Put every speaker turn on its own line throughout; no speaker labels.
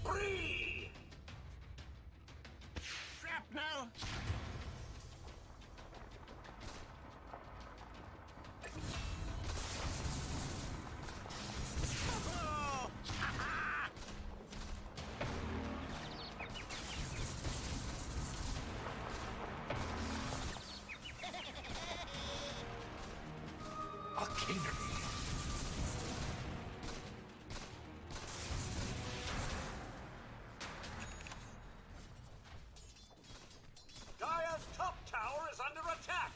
spree! Shrapnel! Dire's top tower is under attack!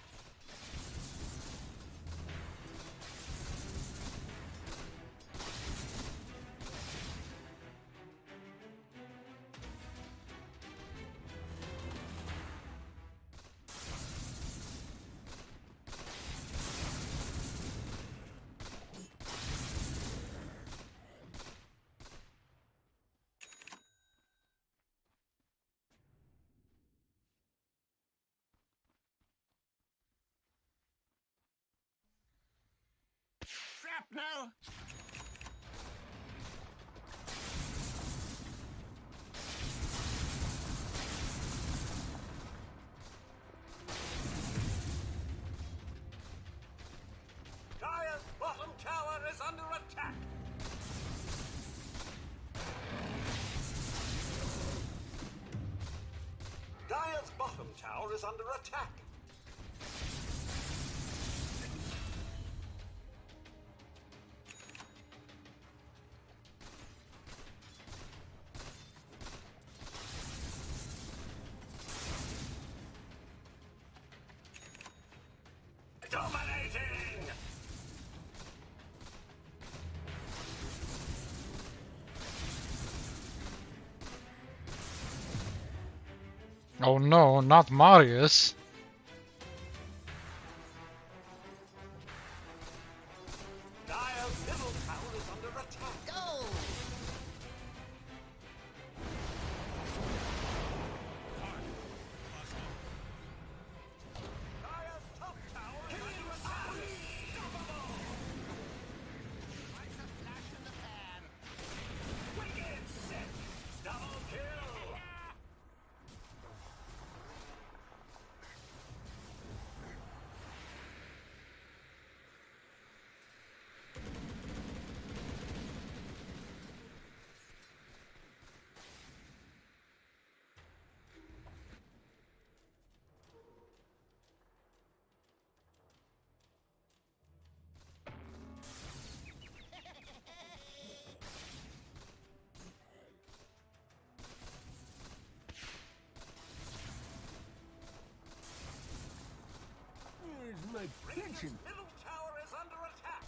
Shrapnel! Dire's bottom tower is under attack! Dire's bottom tower is under attack! Dominating!
Oh no, not Marius.
Dire's middle tower is under attack! Go! Dire's top tower is under attack! Unstoppable! Like a flash in the pan! Wicked sick! Double kill!
Where's my pension?
Middle tower is under attack!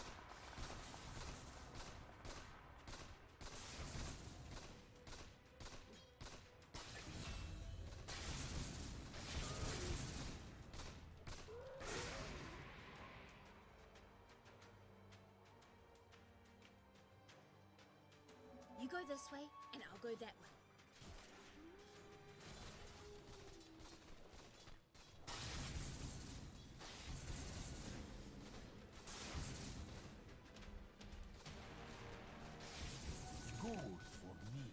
You go this way, and I'll go that way.
Good for me.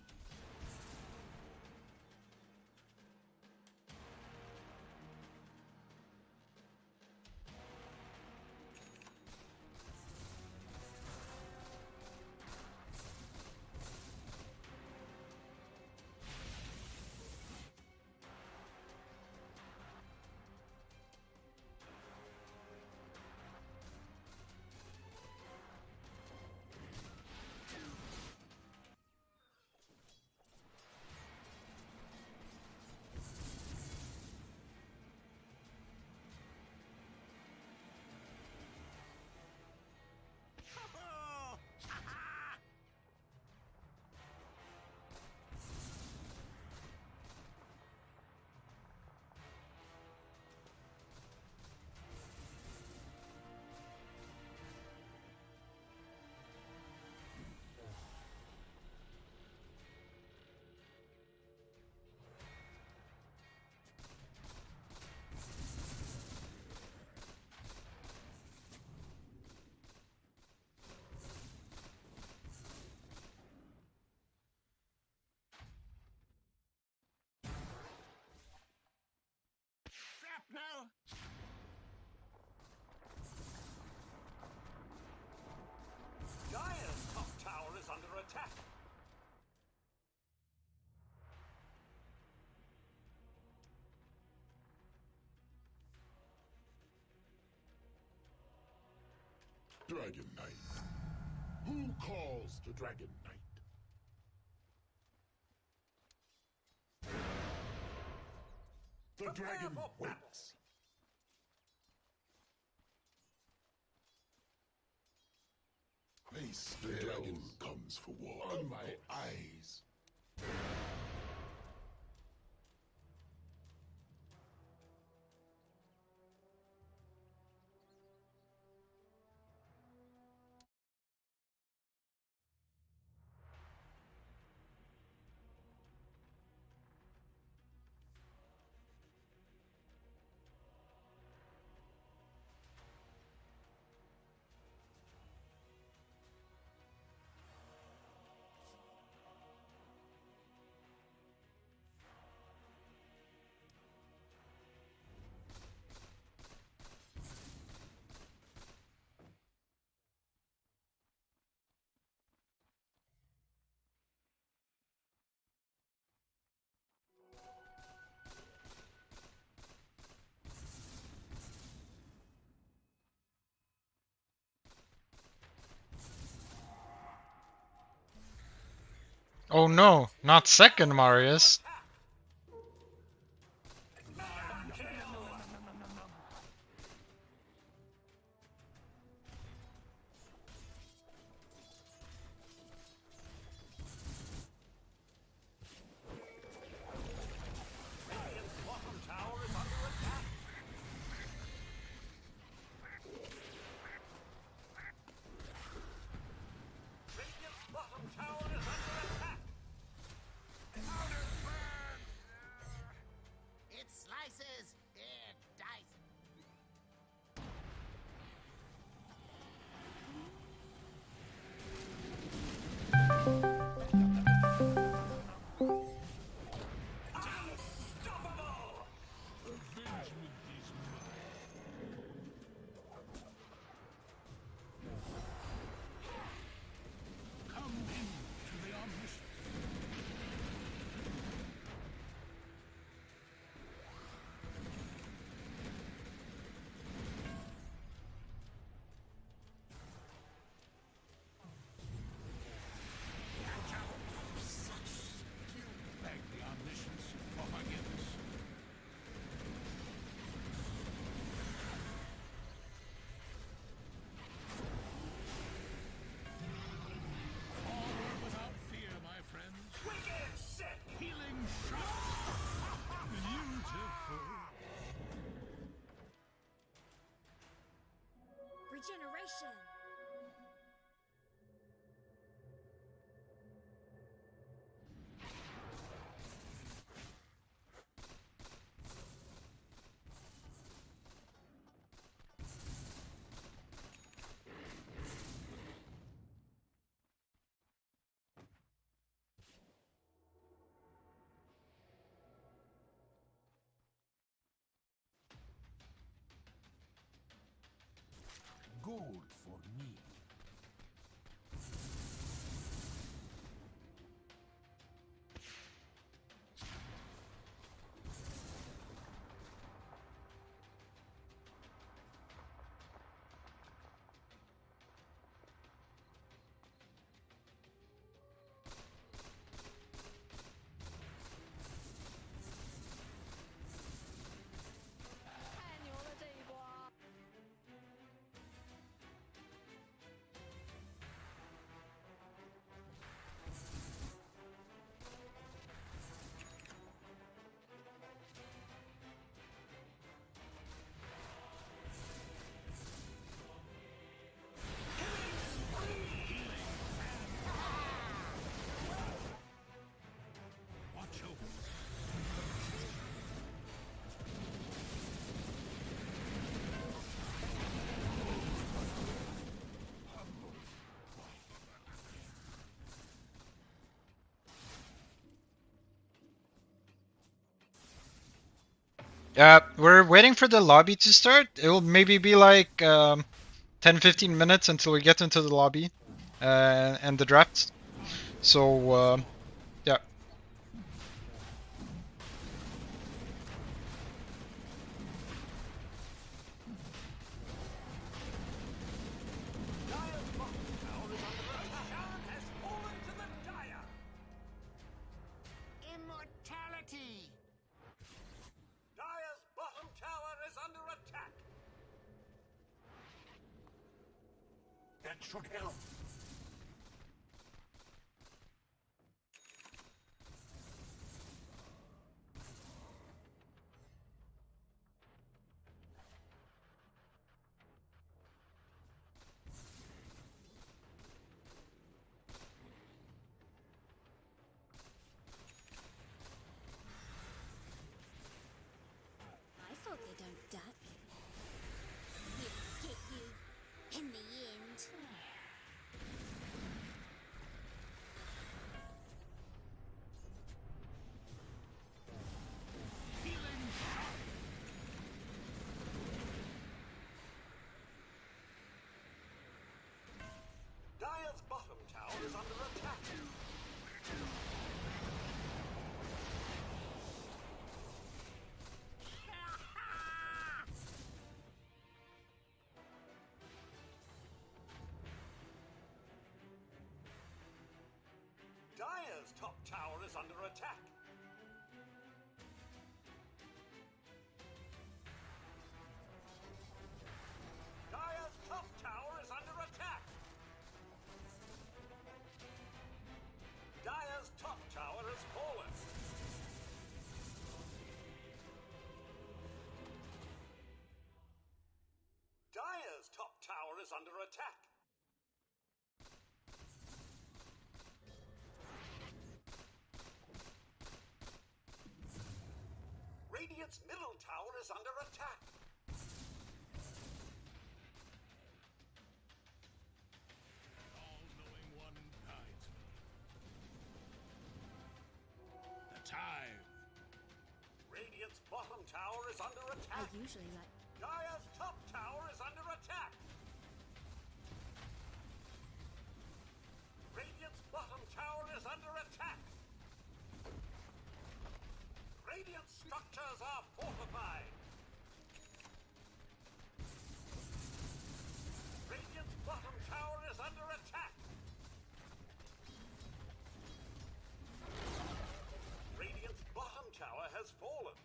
Dragon Knight. Who calls the Dragon Knight? The dragon waits. Face the dragon comes for war. On my eyes.
Oh no, not second Marius.
It slices, it dices.
Come into the omniscient. Beg the omniscience for forgiveness. All without fear, my friends.
Wicked sick.
Healing shot. Beautiful.
Regeneration.
Gold for me. Watch over.
We're waiting for the lobby to start. It will maybe be like 10-15 minutes until we get into the lobby and the draft. So yeah.
That should help.
I thought they don't duck. He'll get you in the end.
Healing shot.
Dire's bottom tower is under attack. Dire's top tower is under attack. Dire's top tower is under attack. Dire's top tower has fallen. Dire's top tower is under attack. Radiant's middle tower is under attack.
All-knowing one guides me. The tithe.
Radiant's bottom tower is under
I
attack.
usually like.
Dire's top tower is under attack. Radiant's bottom tower is under attack. Radiant structures are fortified. Radiant's bottom tower is under attack. Radiant's bottom tower has fallen.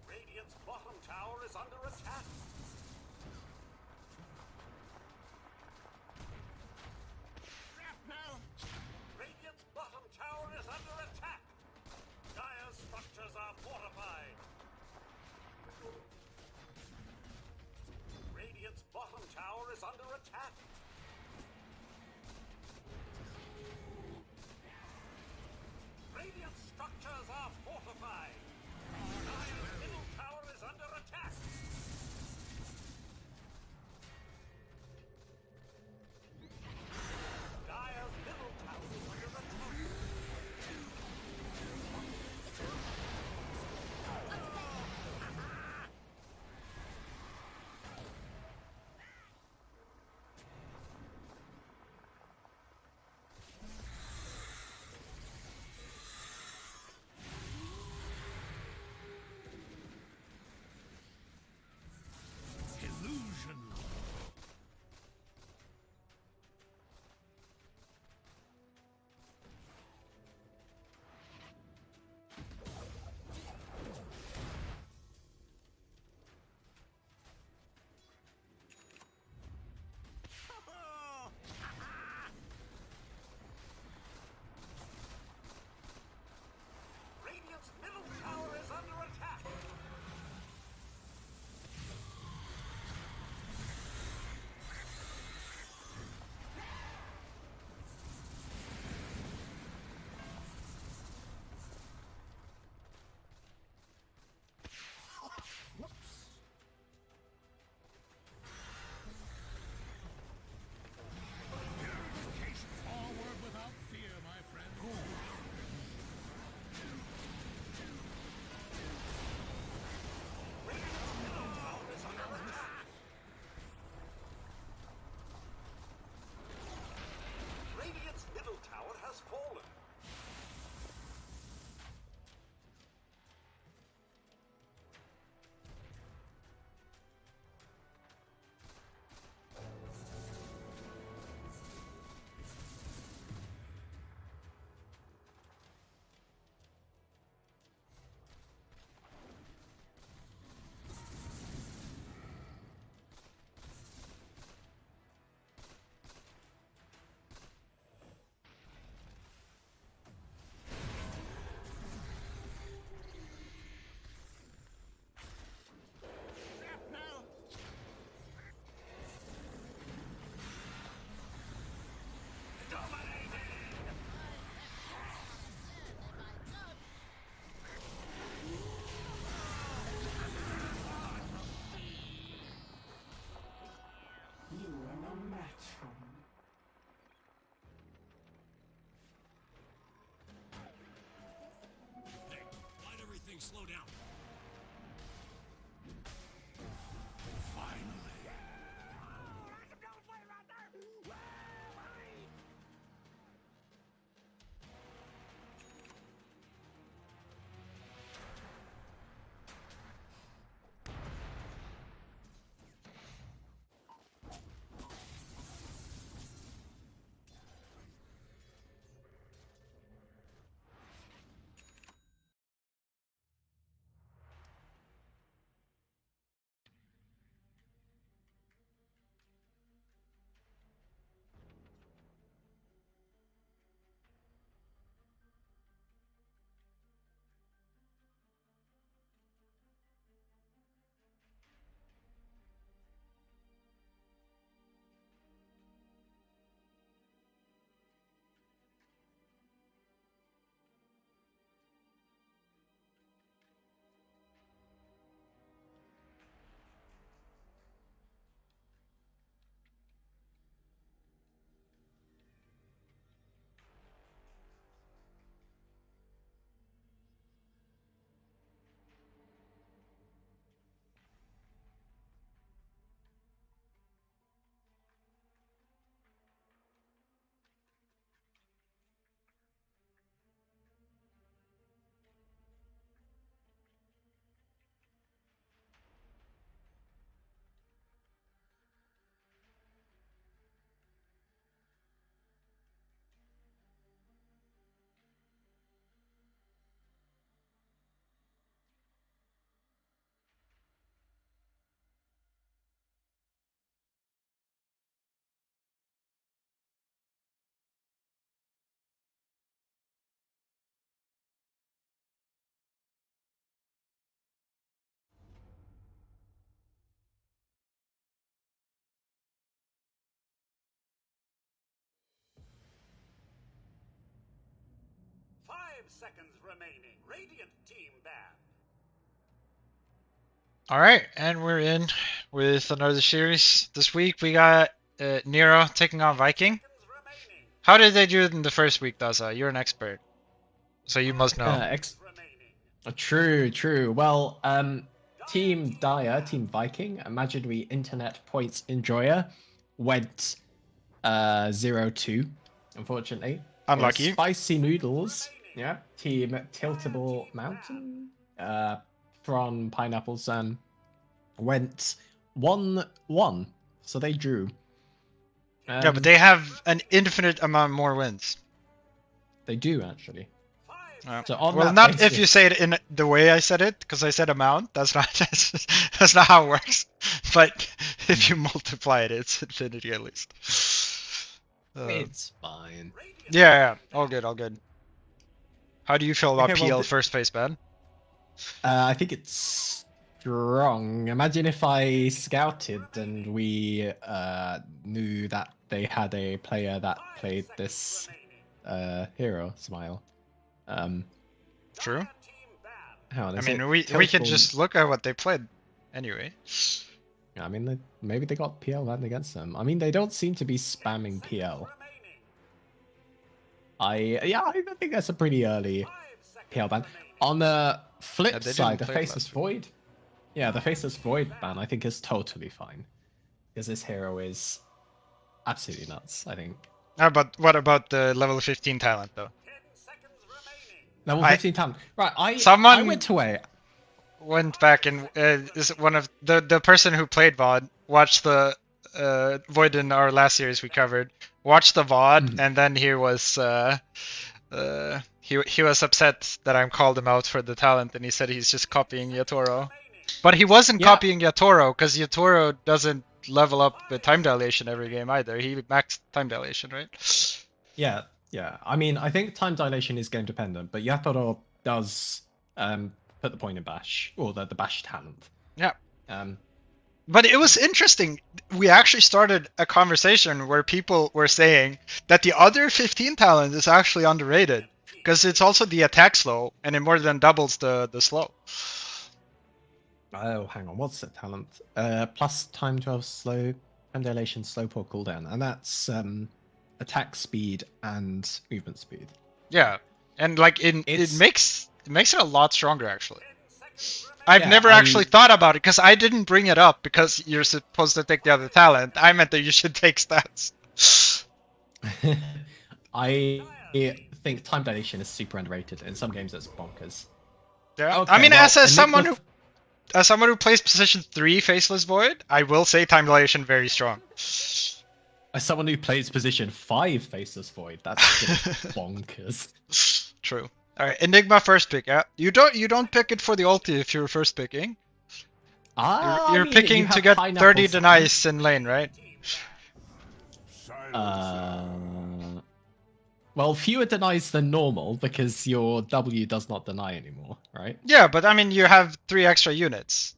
Radiant's bottom tower is under attack.
Shrapnel.
Radiant's bottom tower is under attack. Dire's structures are fortified. Radiant's bottom tower is under attack. Radiant structures are fortified. Dire's middle tower is under attack. Dire's middle tower is under attack.
slow down. Finally.
Five seconds remaining. Radiant team ban.
Alright, and we're in with another series. This week we got Nero taking on Viking.
Seconds remaining.
How did they do it in the first week, Daza? You're an expert, so you must know.
Remaining.
True. Well, Team Dire, Team Viking, imaginary internet points enjoyer, went 0-2, unfortunately.
Unlucky.
Whereas Spicy Noodles, yeah, Team Tiltable Mountain, from Pineapples, went 1-1, so they drew.
Yeah, but they have an infinite amount more wins.
They do actually. So on
Well,
that
not
basis,
if you say it in the way I said it, because I said amount. That's not that's not how it works. But if you multiply it, it's infinity at least.
it's fine.
Yeah, all good, all good. How do you feel about
Okay, well,
PL first phase, Ben?
I think it's strong. Imagine if I scouted and we knew that they had a player that played this hero, Smile.
True.
Hang on,
I
is
mean,
it
we can
Tiltable-
just look at what they played anyway.
I mean, maybe they got PL banned against them. I mean, they don't seem to be spamming PL. I think that's a pretty early PL ban. On the flip
Yeah, they didn't
side, the
play it
Faceless
last
Void. Yeah, the Faceless Void ban I think is totally fine. Because this hero is absolutely nuts, I think.
But what about the level 15 talent though?
10 seconds remaining.
Level
I-
15 talent. Right, I
Someone-
went away.
Went back and is one of the person who played VOD watched the Void in our last series we covered. Watched the VOD and then he was he was upset that I called him out for the talent and he said he's just copying Yatoro. But he wasn't
Yeah.
copying Yatoro because Yatoro doesn't level up with time dilation every game either. He maxed time dilation, right?
Yeah. I mean, I think time dilation is game dependent, but Yatoro does put the point in bash, or the bash talent.
Yeah.
Um,
But it was interesting. We actually started a conversation where people were saying that the other 15 talent is actually underrated because it's also the attack slow and it more than doubles the slow.
oh, hang on, what's that talent? Plus time 12 slow, time dilation, slow pull cooldown, and that's attack speed and movement speed.
Yeah, and like it
It's-
makes it a lot stronger actually. I've
Yeah,
never actually thought about it because I didn't bring it up because you're supposed to take the other talent. I meant that you should take stats.
I think time dilation is super underrated. In some games, it's bonkers.
Yeah.
Okay,
I mean,
well,
as someone
Enigma
who plays position 3 Faceless Void, I will say time dilation very strong.
As someone who plays position 5 Faceless Void, that's just bonkers.
True. All right, Enigma first pick. Yeah, you don't pick it for the ulti if you're first picking. You're picking to get 30 denies in lane, right?
Well, fewer denies than normal because your W does not deny anymore, right?
Yeah, but I mean, you have 3 extra units.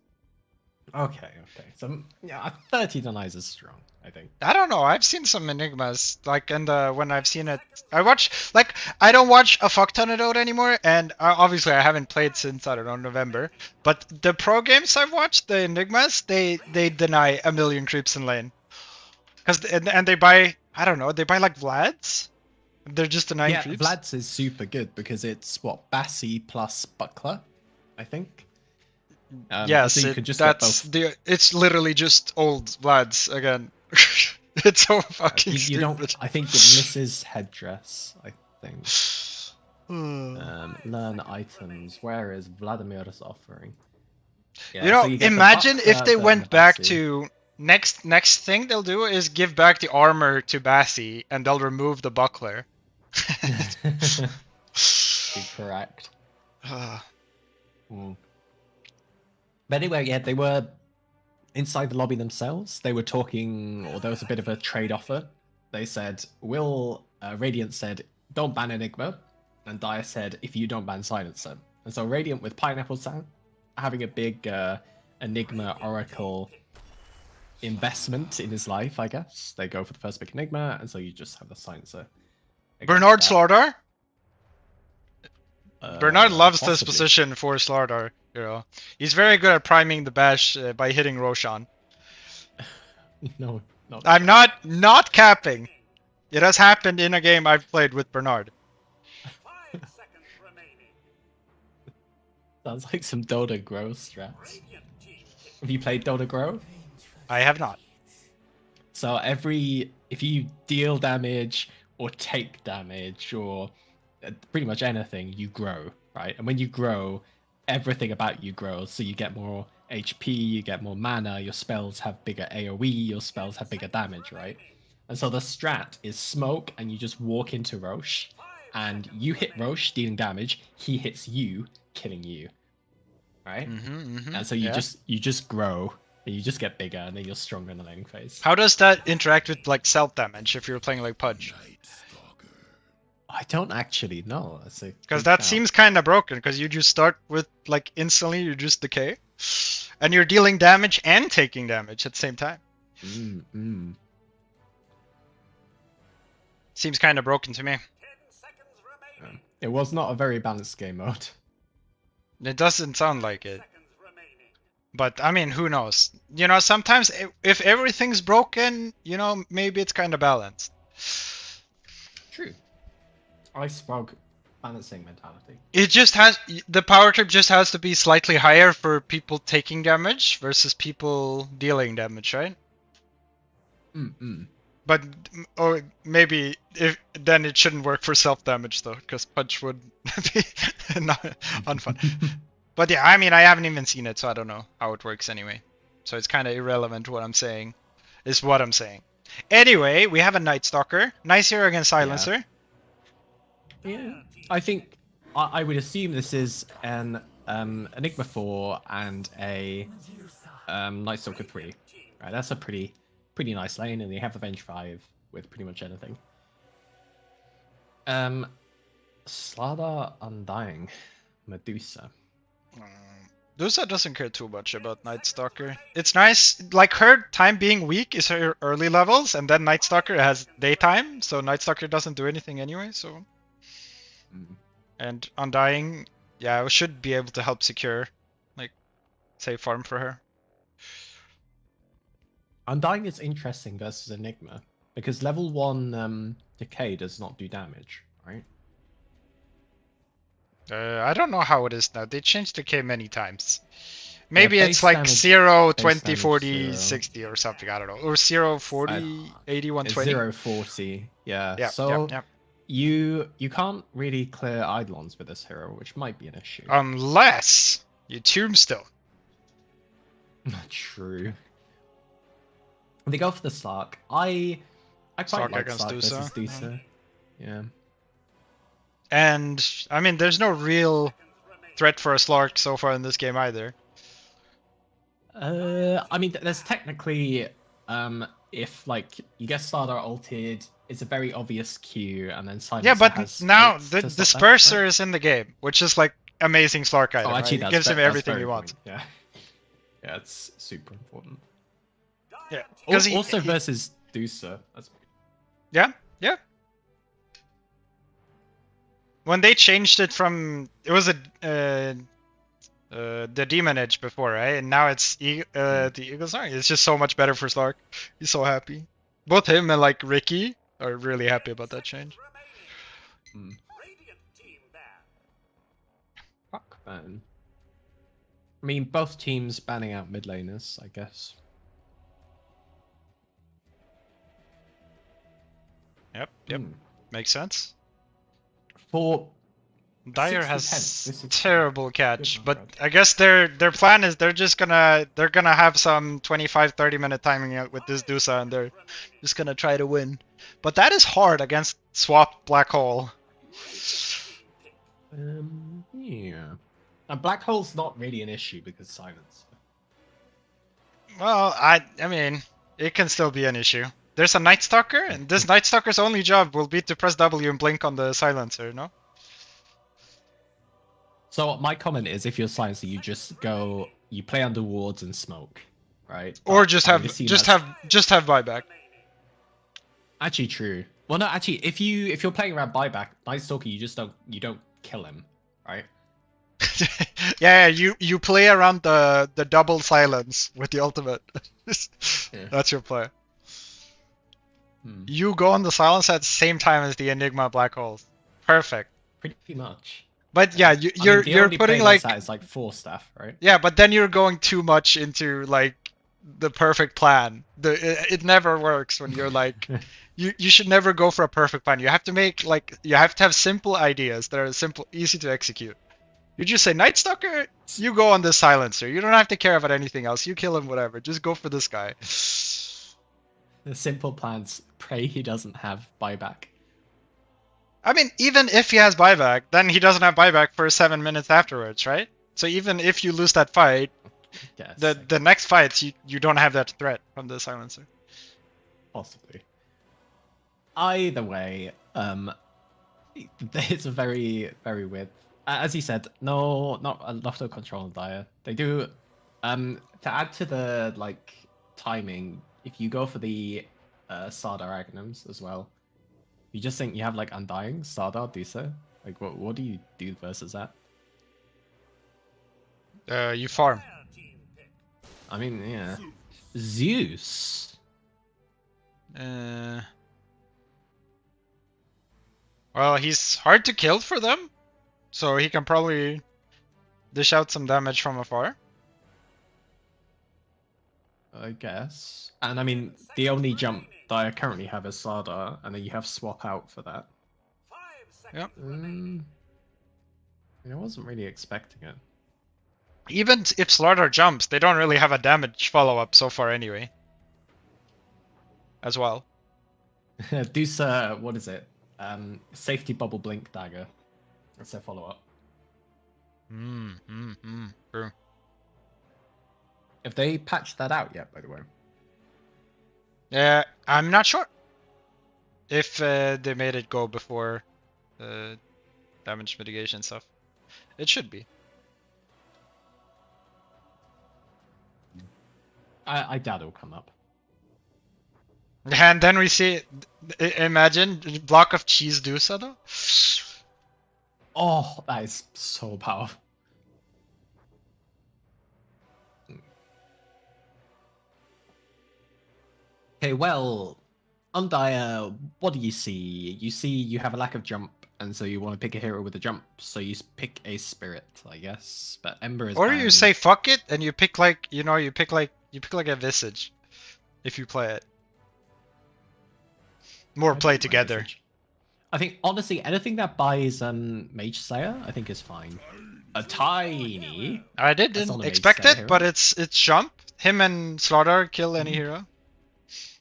Okay. So yeah, 30 denies is strong, I think.
I don't know. I've seen some Enigmas, like when I've seen it. I don't watch a fuck ton of Dota anymore, and obviously I haven't played since, I don't know, November. But the pro games I've watched, the Enigmas, they deny a million creeps in lane. And they buy, I don't know, they buy like Vlads? They're just denying
Yeah,
creeps?
Vlad's is super good because it's what, Bassi plus Buckler, I think.
Yes,
so you could just get both.
it's literally just old Vlads again. It's so fucking
You
stupid.
don't. I think it misses headdress. I think. Learn items. Where is Vladimir's offering? Yeah,
You know,
so you get the
imagine if
Buckler,
they
then
went
the
back
Bassi.
to next thing they'll do is give back the armor to Bassi and they'll remove the buckler.
Be correct. But anyway, yeah, they were inside the lobby themselves. They were talking, or there was a bit of a trade offer. They said, Radiant said, don't ban Enigma. And Dire said, if you don't ban Silencer. And so Radiant with Pineapple Sound, having a big Enigma Oracle investment in his life, I guess. They go for the first pick Enigma, and so you just have the Silencer.
Bernard Slardar? Bernard loves this
possibly.
position for Slardar. You know, he's very good at priming the bash by hitting Roshan.
No,
I'm not capping. It has happened in a game I've played with Bernard.
5 seconds remaining.
Sounds like some Dota Grow strats. Have you played Dota Grow?
I have not.
So if you deal damage or take damage or pretty much anything, you grow, right? And when you grow, everything about you grows. So you get more HP, you get more mana, your spells have bigger AoE, your spells have bigger damage, right? And so the strat is smoke, and you just walk into Roche, and you hit Roche, dealing damage, he hits you, killing you, right? And so you just grow, and you just get bigger, and then you're stronger in the laning phase.
How does that interact with like self damage if you're playing like Pudge?
I don't actually know.
Because that seems kind of broken. Because you just start with like instantly, you just decay, and you're dealing damage and taking damage at the same time. Seems kind of broken to me.
10 seconds remaining.
It was not a very balanced game mode.
It doesn't sound like it.
Seconds remaining.
But I mean, who knows? You know, sometimes if everything's broken, you know, maybe it's kind of balanced.
True. Ice Frog balancing mentality.
It just has the power trip just has to be slightly higher for people taking damage versus people dealing damage, right? But or maybe if then it shouldn't work for self damage though, because Punch would be not unfun. But yeah, I mean, I haven't even seen it, so I don't know how it works anyway. So it's kind of irrelevant what I'm saying. Is what I'm saying. Anyway, we have a Night Stalker. Nice hero against Silencer.
Yeah. I think I would assume this is an Enigma 4 and a Night Stalker 3. Right, that's a pretty nice lane, and you have Avenge 5 with pretty much anything. Slardar Undying Medusa.
Medusa doesn't care too much about Night Stalker. It's nice, like her time being weak is her early levels, and then Night Stalker has daytime, so Night Stalker doesn't do anything anyway, so... And Undying, yeah, should be able to help secure, like, say, farm for her.
Undying is interesting versus Enigma, because level 1 Decay does not do damage, right?
I don't know how it is now. They changed the K many times. Maybe it's
base
like
damage-
0,
base
20,
damage
40,
0.
60 or something. I don't know. Or 0, 40, 80,
It's
120.
040. Yeah.
Yeah,
So
yeah.
you can't really clear Eidolons with this hero, which might be an issue.
Unless you tombstone.
Not true. They go for the Slark. I quite
Slark
like
against
Slark versus
Dusa,
Dusa. Yeah.
And I mean, there's no real threat for a Slark so far in this game either.
I mean, there's technically, if like you get Slardar ulted, it's a very obvious Q, and then Silencer
Yeah, but
has
now
ults
the
to stop that,
Disperser
right?
is in the game, which is like amazing Slark item.
Oh, actually,
right? It gives him
that's
everything
very
he wants.
important. Yeah. Yeah, it's super important.
Yeah, because
Also versus Dusa. That's
yeah, yeah. When they changed it from it was the Demon Edge before, right? And now it's the Eagle Song. It's just so much better for Slark. He's so happy. Both him and like Ricky are really happy about that change.
Hmm.
Radiant team ban.
Fuck, man. I mean, both teams banning out mid laners, I guess.
Yep,
Hmm.
makes sense.
For
Dyer
60
has
pence, this is
terrible catch,
good
but
number.
I guess their plan is they're gonna have some 25-30 minute timing out with this Dusa and they're just gonna try to win. But that is hard against swap Black Hole.
Yeah. And Black Hole's not really an issue because Silence.
Well, I mean, it can still be an issue. There's a Night Stalker, and this Night Stalker's only job will be to press W and blink on the silencer, no?
So my comment is, if you're Silencer, you just go, you play under wards and smoke, right?
Or
But
just
I
have
would assume
just
that's
have buyback.
actually true. Well, no, actually, if you're playing around buyback, Night Stalker, you don't kill him, right?
Yeah, you play around the double silence with the ultimate.
Yeah.
That's your play.
Hmm.
You go on the silence at the same time as the Enigma black holes. Perfect.
Pretty much.
But yeah,
I mean,
you're
the only
putting
play
like
that is like 4 staff, right?
yeah, but then you're going too much into like the perfect plan. It never works when you're like you should never go for a perfect plan. You have to make like you have to have simple ideas that are simple, easy to execute. You just say Night Stalker, you go on the silencer. You don't have to care about anything else. You kill him, whatever. Just go for this guy.
The simple plans. Pray he doesn't have buyback.
I mean, even if he has buyback, then he doesn't have buyback for 7 minutes afterwards, right? So even if you lose that fight,
Yes,
the next fights you don't have that threat from the silencer.
possibly. Either way, it's a very weird. As you said, not a lot of control on Dyer. They do, to add to the like timing. If you go for the Sardar Aghanims as well, you just think you have like Undying, Sardar, Dusa. Like what do you do versus that?
You farm.
I mean, yeah, Zeus.
Well, he's hard to kill for them, so he can probably dish out some damage from afar.
I guess. And I mean, the only jump that I currently have is Sardar, and then you have swap out for that.
Yep.
I wasn't really expecting it.
Even if Slardar jumps, they don't really have a damage follow-up so far anyway. As well.
Dusa, what is it? Safety bubble blink dagger. That's their follow-up.
True.
Have they patched that out yet, by the way?
Yeah, I'm not sure if they made it go before damage mitigation stuff. It should be.
I doubt it'll come up.
And then we see, imagine block of cheese Dusa though.
Oh, that is so powerful. Okay, well, on Dyer, what do you see? You see you have a lack of jump, and so you want to pick a hero with a jump, so you pick a spirit, I guess. But Ember is.
Or you
banned.
say fuck it and you pick like you pick like a Visage, if you play it. More
I
play
don't mind
together.
Visage. I think honestly, anything that buys Mage Slayer, I think is fine. A tiny.
I
That's not
didn't
a Mage
expect
Slayer
it,
hero.
but it's jump. Him and Slaughter kill any hero.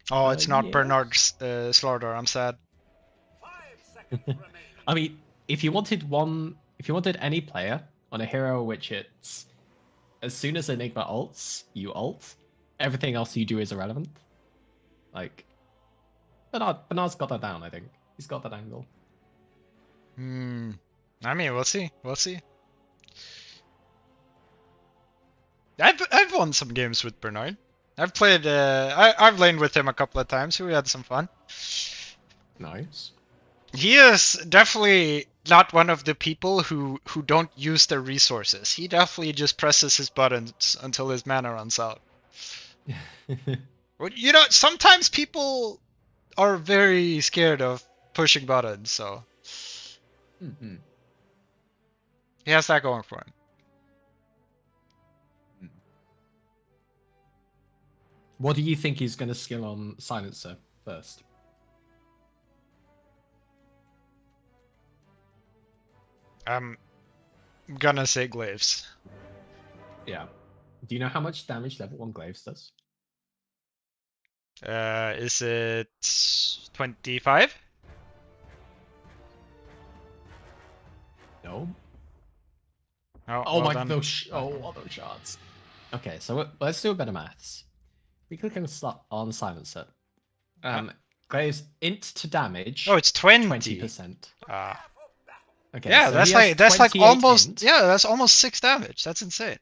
Oh, it's not
yeah.
Bernard's Slaughter. I'm sad.
5 seconds remaining.
I mean, if you wanted any player on a hero which it's as soon as Enigma ults, you ult. Everything else you do is irrelevant. Like Bernard's got that down, I think. He's got that angle.
Hmm. I mean, we'll see. We'll see. I've won some games with Bernard. I've played. I've laned with him a couple of times. We had some fun.
Nice.
He is definitely not one of the people who don't use their resources. He definitely just presses his buttons until his mana runs out. Well, sometimes people are very scared of pushing buttons, so
Mhm.
he has that going for him.
What do you think he's going to skill on Silencer first?
I'm gonna say Glaives.
Yeah. Do you know how much damage level 1 Glaives does?
Is it 25?
No.
Oh,
Oh
well
my,
then.
those all those shards. Okay, so let's do a bit of maths. We click on Silencer. Glaives int to damage.
Oh, it's 20.
20%. Okay.
Yeah,
so
that's
he has
like
28
almost
int,
that's almost 6 damage. That's insane.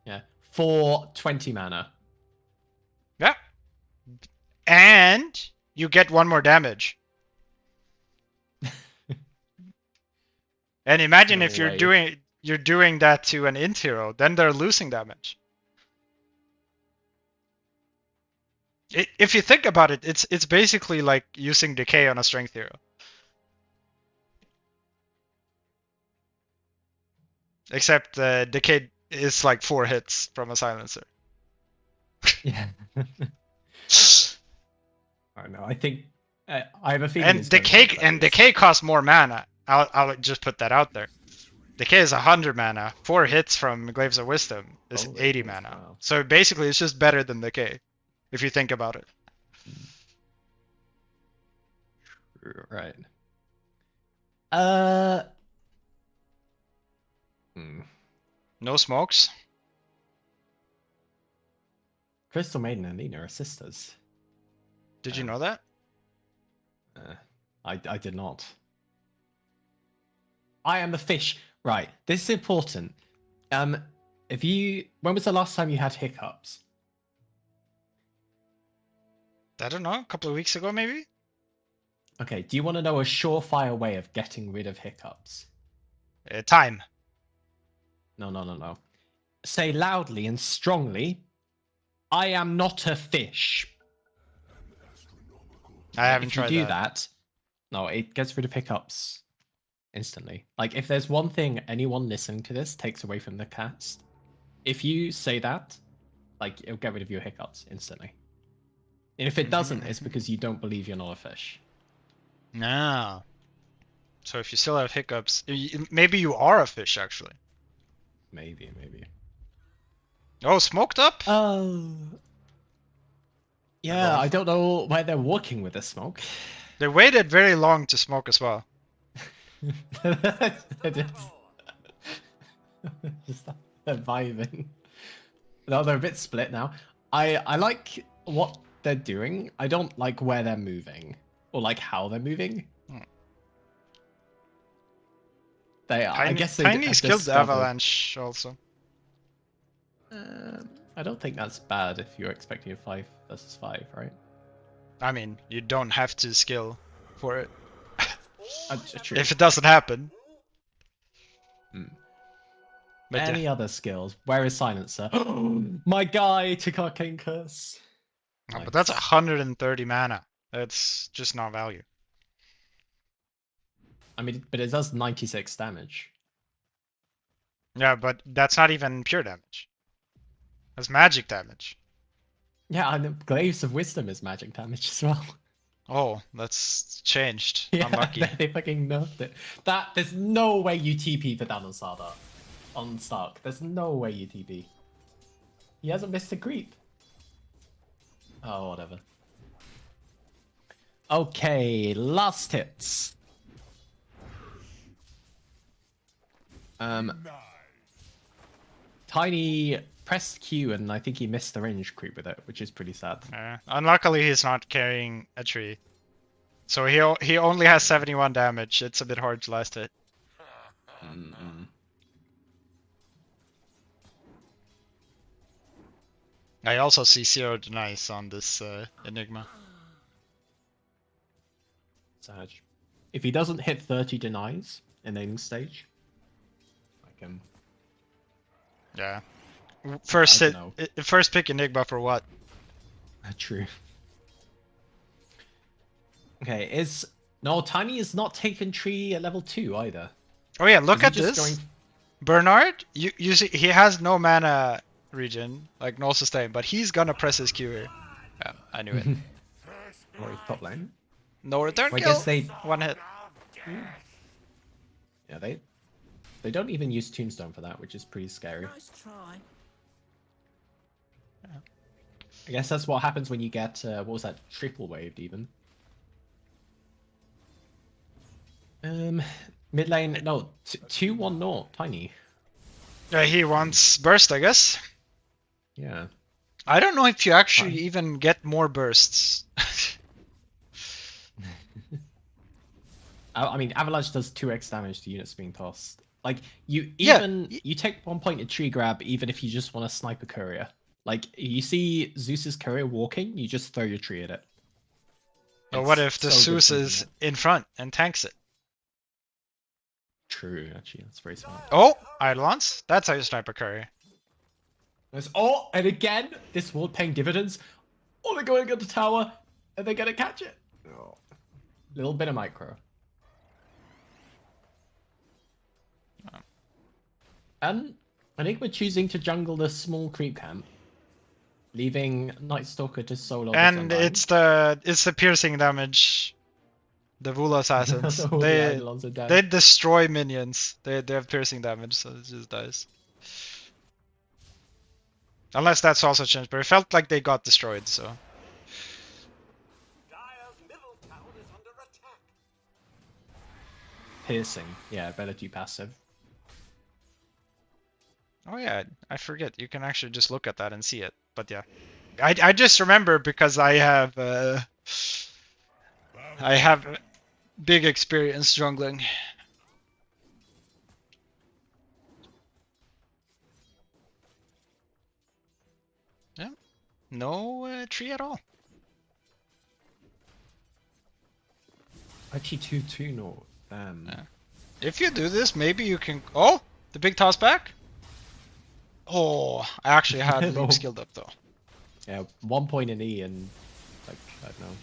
Yeah. For 20 mana.
Yeah. And you get 1 more damage. And imagine
No
if you're
way.
doing that to an int hero, then they're losing damage. If you think about it, it's basically like using decay on a strength hero. Except decay is like 4 hits from a silencer.
Yeah. I don't know. I think I have a feeling.
And decay costs more mana. I'll just put that out there. Decay is 100 mana. 4 hits from Glaives of Wisdom is
Holy
80
shit,
mana.
wow.
So basically, it's just better than decay, if you think about it.
Right.
No smokes.
Crystal Maiden and Nina are sisters.
Did you know that?
I did not. I am a fish. Right. This is important. When was the last time you had hiccups?
I don't know. A couple of weeks ago, maybe.
Okay. Do you want to know a surefire way of getting rid of hiccups?
Time.
No. Say loudly and strongly, I am not a fish.
I haven't
If you
tried
do
that.
that, no, it gets rid of hiccups instantly. Like, if there's one thing anyone listening to this takes away from the cast, if you say that, like, it'll get rid of your hiccups instantly. And if it doesn't, it's because you don't believe you're not a fish.
No. So if you still have hiccups, maybe you are a fish, actually.
Maybe.
Oh, smoked up?
Oh. Yeah, I don't know where they're working with the smoke.
They waited very long to smoke as well.
Just they're vibing. No, they're a bit split now. I like what they're doing. I don't like where they're moving or like how they're moving. I guess they
Tiny
have
killed
discovered-
Avalanche also.
I don't think that's bad if you're expecting a 5 versus 5, right?
I mean, you don't have to skill for it.
True.
If it doesn't happen. But
Any other skills? Where is Silencer? My guy took Arcane Curse.
No, but that's 130 mana. That's just not value.
I mean, but it does 96 damage.
Yeah, but that's not even pure damage. That's magic damage.
Yeah, and Glaives of Wisdom is magic damage as well.
Oh, that's changed.
Yeah,
Unlucky.
they fucking nerfed it. There's no way you TP for that on Sardar. On Stark. There's no way you TP. He hasn't missed a creep. Oh, whatever. Okay, last hits.
Nice.
Tiny pressed Q and I think he missed the range creep with it, which is pretty sad.
Unluckily, he's not carrying a tree. So he only has 71 damage. It's a bit hard to last hit. I also see 0 denies on this Enigma.
Sad. If he doesn't hit 30 denies in the stage, like him.
Yeah. First
I
hit,
don't know.
first pick Enigma for what?
True. Okay, no, Tiny is not taking tree at level 2 either.
Oh yeah, look
Is he
at
just
this. Bernard, you see, he has no mana regen, like no sustain, but he's gonna press his Q here. Yeah, I knew it.
Or top lane.
No return
Well, I
kill.
guess they
One hit.
Yeah, they don't even use Tombstone for that, which is pretty scary.
Nice try.
I guess that's what happens when you get what was that, triple waved even. Mid lane, no, 2-1-0, Tiny.
Yeah, he wants burst, I guess.
Yeah.
I don't know if you actually
Fine.
even get more bursts.
I mean, Avalanche does 2x damage to units being tossed. Like, you
Yeah.
you take 1 point in tree grab even if you just want to snipe a courier. Like, you see Zeus's courier walking, you just throw your tree at it.
But what
It's
if the
so good
Zeus
for
is
unit.
in front and tanks it?
True, actually, that's very smart.
Oh, Eidolons? That's how you snipe a courier.
And again, this ward paying dividends. Oh, they're going to the tower, and they're gonna catch it. Oh. Little bit of micro. And Enigma choosing to jungle the small creep camp, leaving Night Stalker to solo.
And it's the piercing damage. The Vula assassins.
All the
they
Eidolons are dead.
they destroy minions. They have piercing damage, so it just dies. Unless that's also changed, but it felt like they got destroyed, so.
Dire's middle tower is under attack.
Piercing, yeah, ability passive.
Oh yeah, I forget. You can actually just look at that and see it. But yeah, I just remember because I have big experience jungling. Yeah, no tree at all.
Actually, 2-2 no.
Yeah. If you do this, maybe you can. Oh, the big toss back. Oh, I actually had Luke
Oh.
skilled up though.
Yeah, 1 point in E and like I don't know.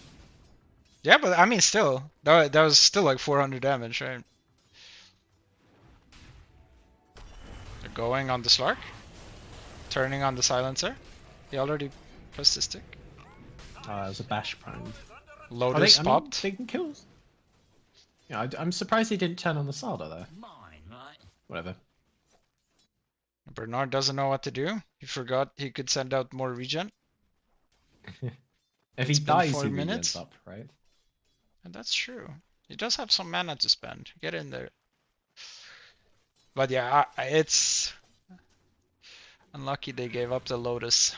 Yeah, but I mean, still, that was still like 400 damage, right? They're going on the Slark, turning on the silencer. He already pressed the stick.
It was a bash prime.
Lotus popped.
They can kill. Yeah, I'm surprised he didn't turn on the Sarda though.
Mine, right?
Whatever.
Bernard doesn't know what to do. He forgot he could send out more regen.
If
It's
he
been
dies,
4
he
minutes.
regens up, right?
And that's true. He does have some mana to spend. Get in there. But yeah, it's unlucky they gave up the Lotus.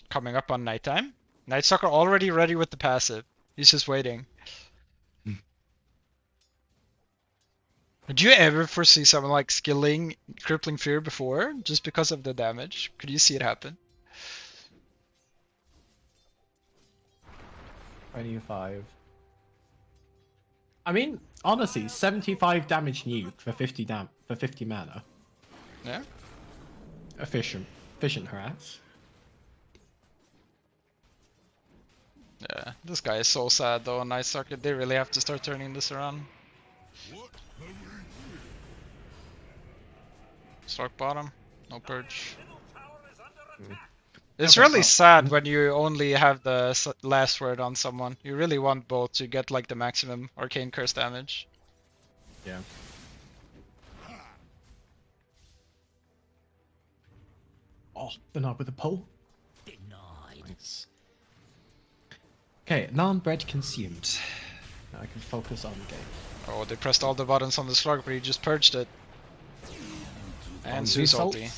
Coming up on nighttime. Night Stalker already ready with the passive. He's just waiting. Did you ever foresee someone like skilling Crippling Fear before? Just because of the damage? Could you see it happen?
25. I mean, honestly, 75 damage nuke for 50 mana.
Yeah?
Efficient harass.
Yeah. This guy is so sad though. Night Stalker, they really have to start turning this around.
What have we here?
Stark bottom, no purge.
Middle tower is under attack.
It's
Okay,
really
well,
sad when you only have the last word on someone. You really want both to get like the maximum arcane curse damage.
Yeah. Oh, Bernard with a pole.
Denied.
Nice. Okay, non-bread consumed. Now I can focus on the game.
Oh, they pressed all the buttons on the slug, but he just purged it. And
On
Zeus
Zeus
ulti.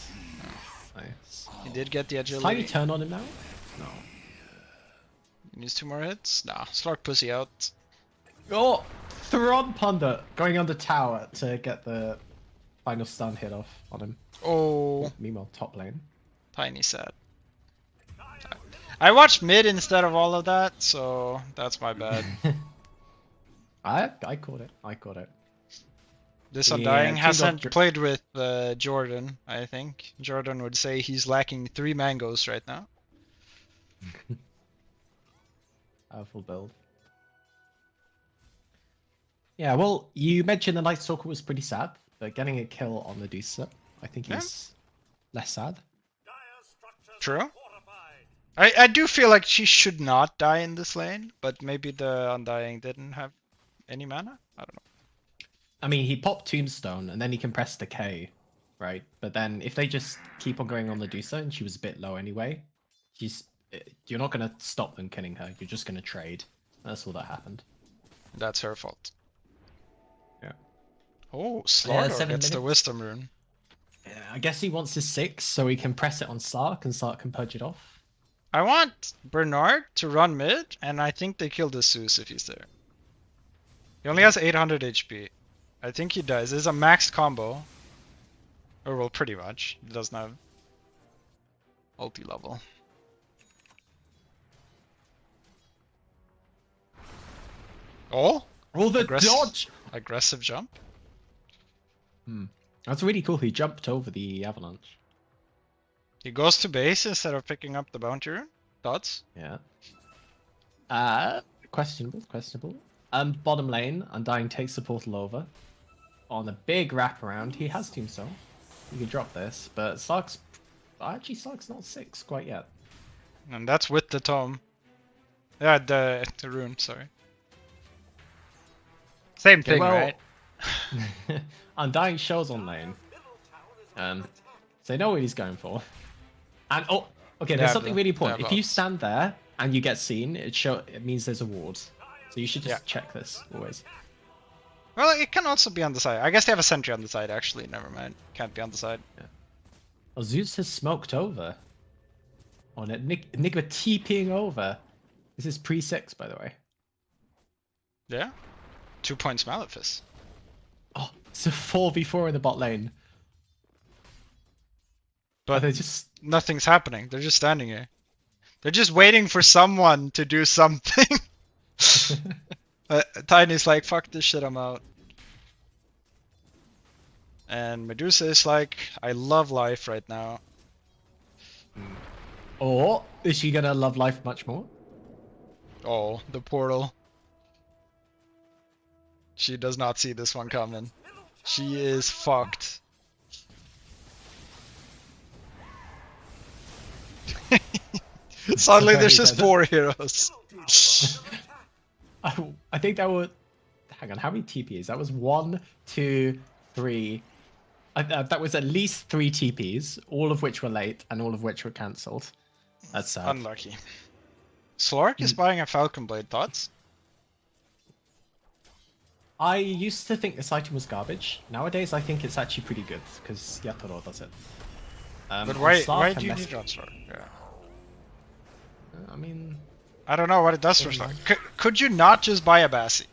Nice.
He did get the
Tiny
agility.
turn on him now? No.
He needs 2 more hits? Nah, slug pussy out.
Oh! Thron Ponder going on the tower to get the final stun hit off on him.
Oh,
Meanwhile, top lane.
tiny sad. I watched mid instead of all of that, so that's my bad.
I caught it. I caught it.
This
Yeah,
Undying
King
hasn't
of
played with Jordan, I think. Jordan would say he's lacking 3 mangoes right now.
Powerful build. Yeah, well, you mentioned the Night Stalker was pretty sad, but getting a kill on the Medusa, I think
Yeah.
he's less sad.
Dire structures
True.
fortified.
I do feel like she should not die in this lane, but maybe the Undying didn't have any mana? I don't know.
I mean, he popped Tombstone, and then he can press the K, right? But then if they just keep on going on Medusa, and she was a bit low anyway, you're not going to stop them killing her. You're just going to trade. That's all that happened.
That's her fault.
Yeah.
Oh, Slaughter
7
gets the
minutes.
Wisdom Rune.
Yeah, I guess he wants his 6, so he can press it on Sark, and Sark can purge it off.
I want Bernard to run mid, and I think they kill the Zeus if he's there. He only has 800 HP. I think he does. It's a maxed combo. Or well, pretty much. He doesn't have ulti level. Oh,
Oh, the
Aggress-
dodge!
aggressive jump.
That's really cool. He jumped over the avalanche.
He goes to base instead of picking up the bounty rune. Thoughts?
Yeah. Questionable. Bottom lane, Undying takes the portal over. On a big wraparound, he has Tombstone. You can drop this, but Sark's not 6 quite yet.
And that's with the tome. Yeah, the rune, sorry. Same thing,
well-
right?
Undying shows on lane. So they know what he's going for. And oh, okay, there's
Yeah,
something
but-
really important.
yeah,
If you
but-
stand there and you get seen, it means there's a ward. So you should just
Yeah.
check this always.
Well, it can also be on the side. I guess they have a sentry on the side, actually. Never mind. Can't be on the side.
Oh, Zeus has smoked over. On it. Enigma TPing over. This is pre-6, by the way.
Yeah. 2 points Malefice.
Oh, it's a 4v4 in the bot lane.
But
They're just...
nothing's happening. They're just standing here. They're just waiting for someone to do something. Tiny's like, fuck this shit, I'm out. And Medusa is like, I love life right now.
Or is she gonna love life much more?
Oh, the portal. She does not see this one coming. She is fucked. Suddenly there's just 4 heroes.
I think that would... Hang on, how many TPs? That was 1, 2, 3... that was at least 3 TPs, all of which were late and all of which were cancelled. That's sad.
Unlucky. Slork is buying a Falcon Blade, thoughts?
I used to think this item was garbage. Nowadays, I think it's actually pretty good because Yatoro does it.
But
on
why
Slark,
do you
I'm
need
less-
on Slork? Yeah.
I mean,
I don't know what it does for Slork. Could you not just buy a Bassi?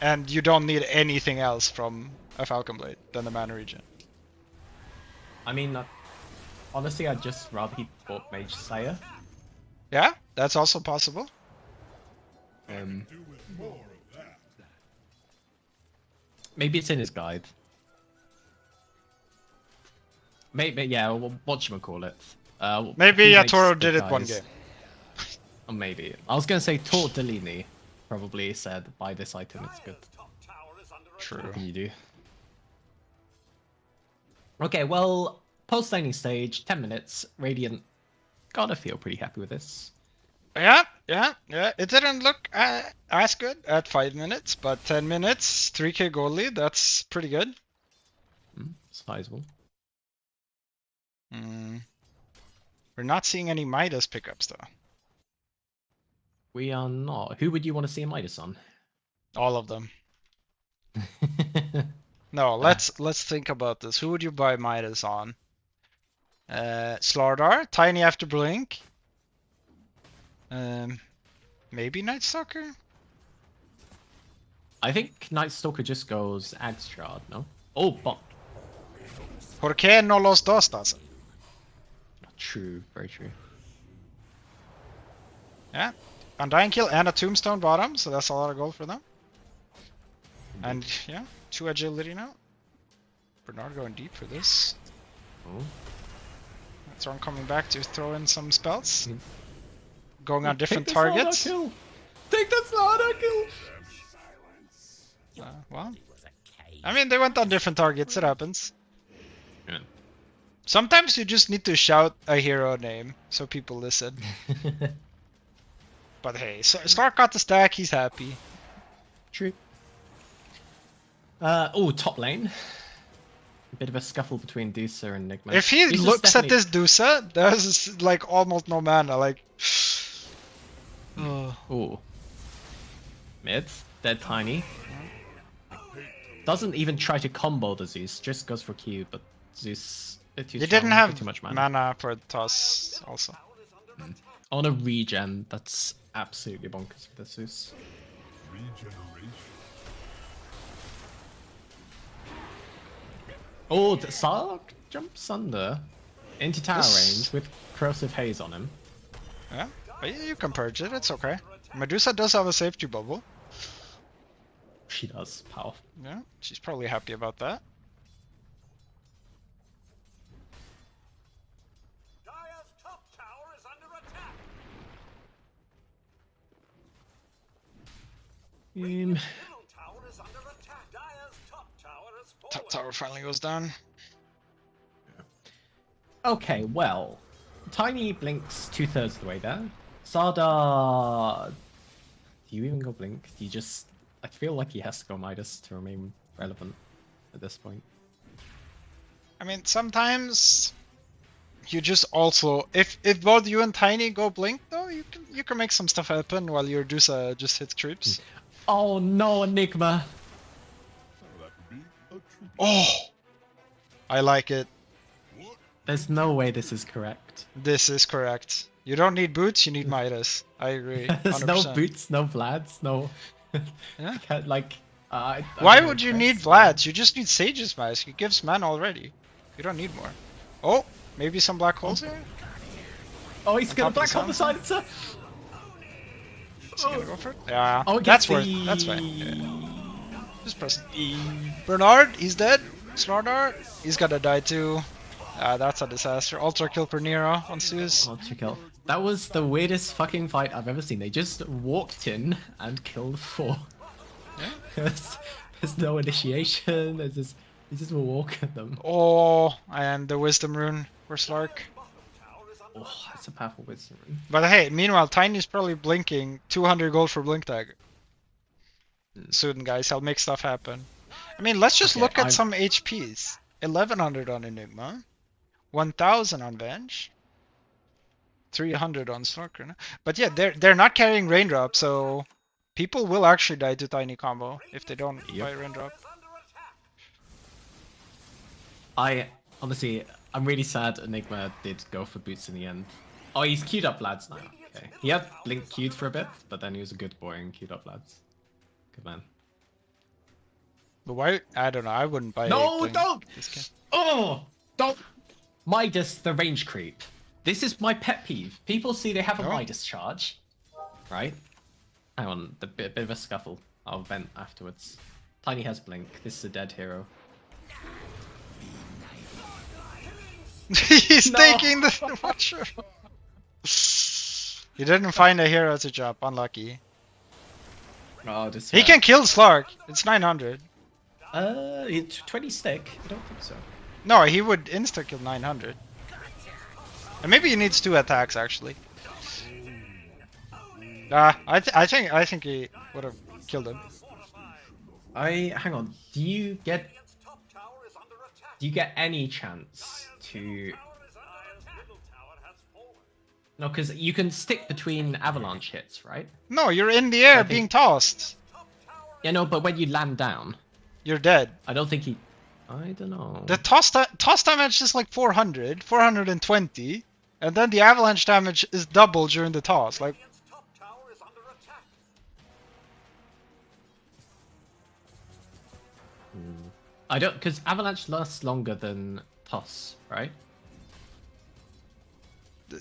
And you don't need anything else from a Falcon Blade than the mana regen.
honestly, I'd just rather he bought Mage Slayer.
Yeah, that's also possible.
Um,
Do with more of that.
maybe it's in his guide. Maybe, yeah. Whatchamacallit?
Maybe
he makes
Yatoro
the
did it one
guys-
game.
Or maybe. I was gonna say Tortellini probably said buy this item, it's good.
Top tower is under
True.
What can you do? Okay, well, post-laning stage, 10 minutes. Radiant gotta feel pretty happy with this.
Yeah. It didn't look as good at 5 minutes, but 10 minutes, 3k gold lead, that's pretty good.
Sizable.
We're not seeing any Midas pickups though.
We are not. Who would you want to see a Midas on?
All of them. No, let's think about this. Who would you buy Midas on? Slardar, Tiny after Blink. Maybe Night Stalker?
I think Night Stalker just goes Agstrad, no? Oh, but
¿Por qué no los dos does it?
true, very true.
Yeah. Undying Kill and a Tombstone bottom, so that's a lot of gold for them. And yeah, 2 agility now. Bernard going deep for this.
Oh.
Thorn coming back to throw in some spells. Going on
Take
different
the Slaughter
targets.
kill. Take the Slaughter kill!
Well, I mean, they went on different targets, it happens.
Yeah.
Sometimes you just need to shout a hero name so people listen. But hey, so Stark got the stack, he's happy.
True. Oh, top lane. A bit of a scuffle between Dusa and Nigma.
If he
Dusa's
looks at
definitely-
this Dusa, there's like almost no mana, like... Oh.
Ooh. Mid, dead Tiny. Doesn't even try to combo the Zeus, just goes for Q, but Zeus...
He didn't
way
have
too much
mana for the toss also.
On a regen, that's absolutely bonkers with the Zeus.
Regeneration.
Oh, the Sark jumps under into tower
This-
range with Corrosive Haze on him.
Yeah, but you can purge it, it's okay. Medusa does have a safety bubble.
She does, powerful.
Yeah, she's probably happy about that.
Dire's top tower is under attack. Middle tower is under attack. Dire's top tower is fallen.
Top tower finally goes down.
Okay, well, Tiny blinks 2/3 of the way there. Sardar, do you even go blink? Do you just? I feel like he has to go Midas to remain relevant at this point.
I mean, sometimes you just also, if both you and Tiny go blink though, you can make some stuff happen while your Dusa just hits creeps.
Oh no, Enigma!
So that could be a tricky.
Oh, I like it.
What?
There's no way this is correct.
This is correct. You don't need boots, you need Midas. I agree.
There's no
100%.
boots, no Vlads, no.
Yeah.
Like, I
Why
don't
would
know,
you need
Chris.
Vlad's? You just need Sage's Mask. It gives mana already. You don't need more. Oh, maybe some black holes here?
Oh, he's gonna
top of the
black on the silencer!
Is he gonna go for it? Yeah,
Oh, it
that's
gets
worth.
the-
That's fine. Yeah. Just press it. Bernard, he's dead. Slardar, he's gonna die too. That's a disaster. Ultra kill per Nero on Zeus.
Oh, check out. That was the weirdest fucking fight I've ever seen. They just walked in and killed 4.
Yeah.
there's no initiation. There's just they just walk at them.
Oh, and the Wisdom Rune for Slark.
Oh, that's a powerful wisdom rune.
But hey, meanwhile, Tiny's probably blinking 200 gold for Blink Dagger. Soon, guys, I'll make stuff happen. I mean, let's just
Okay,
look at
I'm-
some HPs. 1100 on Enigma. 1000 on Bench. 300 on Stalker. But yeah, they're not carrying Raindrop, so people will actually die to Tiny combo if they don't
Yep.
buy Raindrop.
I honestly, I'm really sad Enigma did go for boots in the end. Oh, he's queued up lads now. Okay. He had Blink queued for a bit, but then he was a good boy and queued up lads. Good man.
But why? I don't know. I wouldn't buy.
No,
Blink
don't!
this game.
Oh! Don't! Midas the range creep. This is my pet peeve. People see they have a
Oh.
Midas charge, right? Hang on, a bit of a scuffle. I'll vent afterwards. Tiny has Blink. This is a dead hero. He's
He's
No.
taking the Watcher. He didn't find a hero to drop. Unlucky.
Oh, this.
He can kill Slark. It's 900.
It's 20 stick. I don't think so.
No, he would insta kill 900. And maybe he needs 2 attacks actually. I think he would have killed him.
Hang on. Do you get any chance to? No, because you can stick between avalanche hits, right?
No, you're in the air
think-
being tossed.
Yeah, no, but when you land down,
You're dead.
I don't think he. I don't know.
The toss damage is like 400, 420, and then the avalanche damage is double during the toss. Like,
I don't, because avalanche lasts longer than toss, right?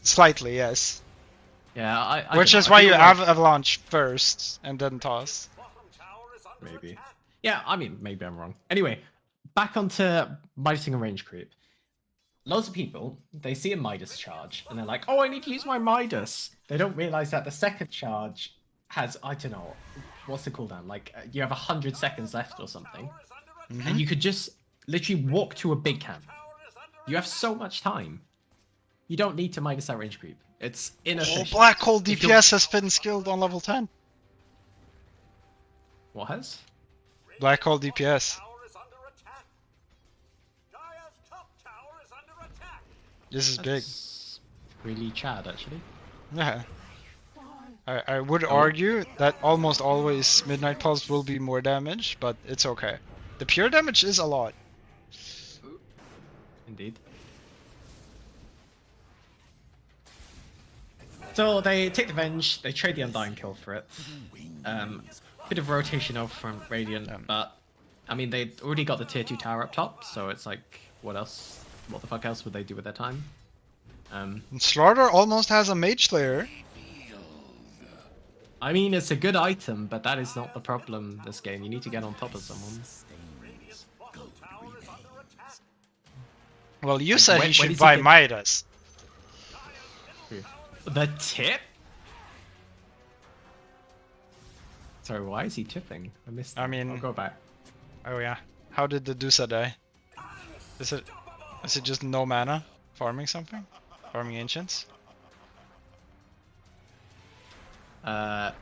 slightly, yes.
Yeah, I
Which
don't
is
know. I
why you
feel
have
like-
avalanche first and then toss.
maybe. Yeah, I mean, maybe I'm wrong. Anyway, back onto Midasing a range creep. Lots of people, they see a Midas charge, and they're like, oh, I need to use my Midas. They don't realize that the second charge has, I don't know, what's the cooldown? Like, you have 100 seconds left or something. And you could just literally walk to a big camp. You have so much time. You don't need to Midas that range creep. It's
Oh,
inefficient.
Black Hole
If you're-
DPS has been skilled on level 10.
What has?
Black Hole DPS. This is big.
That's really Chad, actually.
Yeah. I would argue that almost always Midnight Pulse will be more damage, but it's okay. The pure damage is a lot.
Indeed. So they take the Venge, they trade the Undying Kill for it. Bit of rotation over from Radiant, but I mean, they already got the tier 2 tower up top, so it's like, what else? What the fuck else would they do with their time?
And Slaughter almost has a Mage Slayer.
I mean, it's a good item, but that is not the problem this game. You need to get on top of someone.
Well, you
Like,
said
when-
he
when
should
is he
buy
get-
Midas.
The tip? Sorry, why is he tipping? I missed that.
I mean-
I'll go back.
Oh yeah. How did the Dusa die? Is it just no mana? Farming something? Farming ancients? Oh,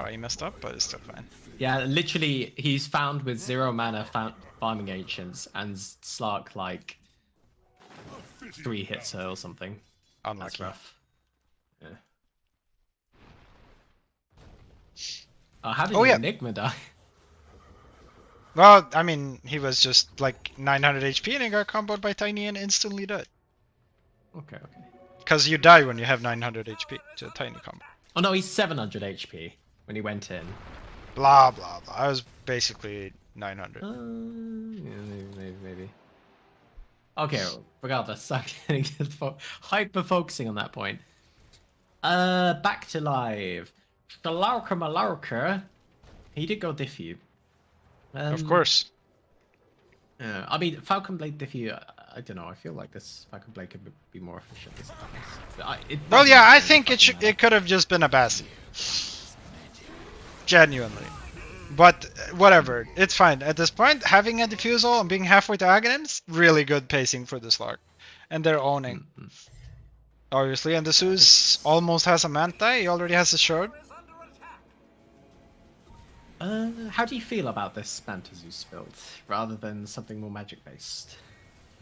he messed up, but it's still fine.
Yeah, literally, he's found with 0 mana farming ancients, and Slark like 3 hits her or something. That's
Unlucky.
rough. Yeah. Oh, how did
Oh, yeah.
Enigma die?
Well, I mean, he was just like 900 HP and he got comboed by Tiny and instantly dead.
Okay.
Because you die when you have 900 HP to a Tiny combo.
Oh no, he's 700 HP when he went in.
Blah, blah, blah. I was basically 900.
Yeah, maybe. Okay, well, regardless, I'm getting hyper focusing on that point. Back to live. Shalarka Malarka. He did go Diffu.
Of course.
I mean, Falcon Blade Diffu, I don't know. I feel like this Falcon Blade could be more efficient this time.
Well, yeah, I think it could have just been a Bassi. Genuinely. But whatever, it's fine. At this point, having a Diffusal and being halfway to Aghanim's, really good pacing for the Slark. And they're owning. Obviously, and the Zeus almost has a Manta, he already has a Shard.
How do you feel about this Manta Zeus build, rather than something more magic based?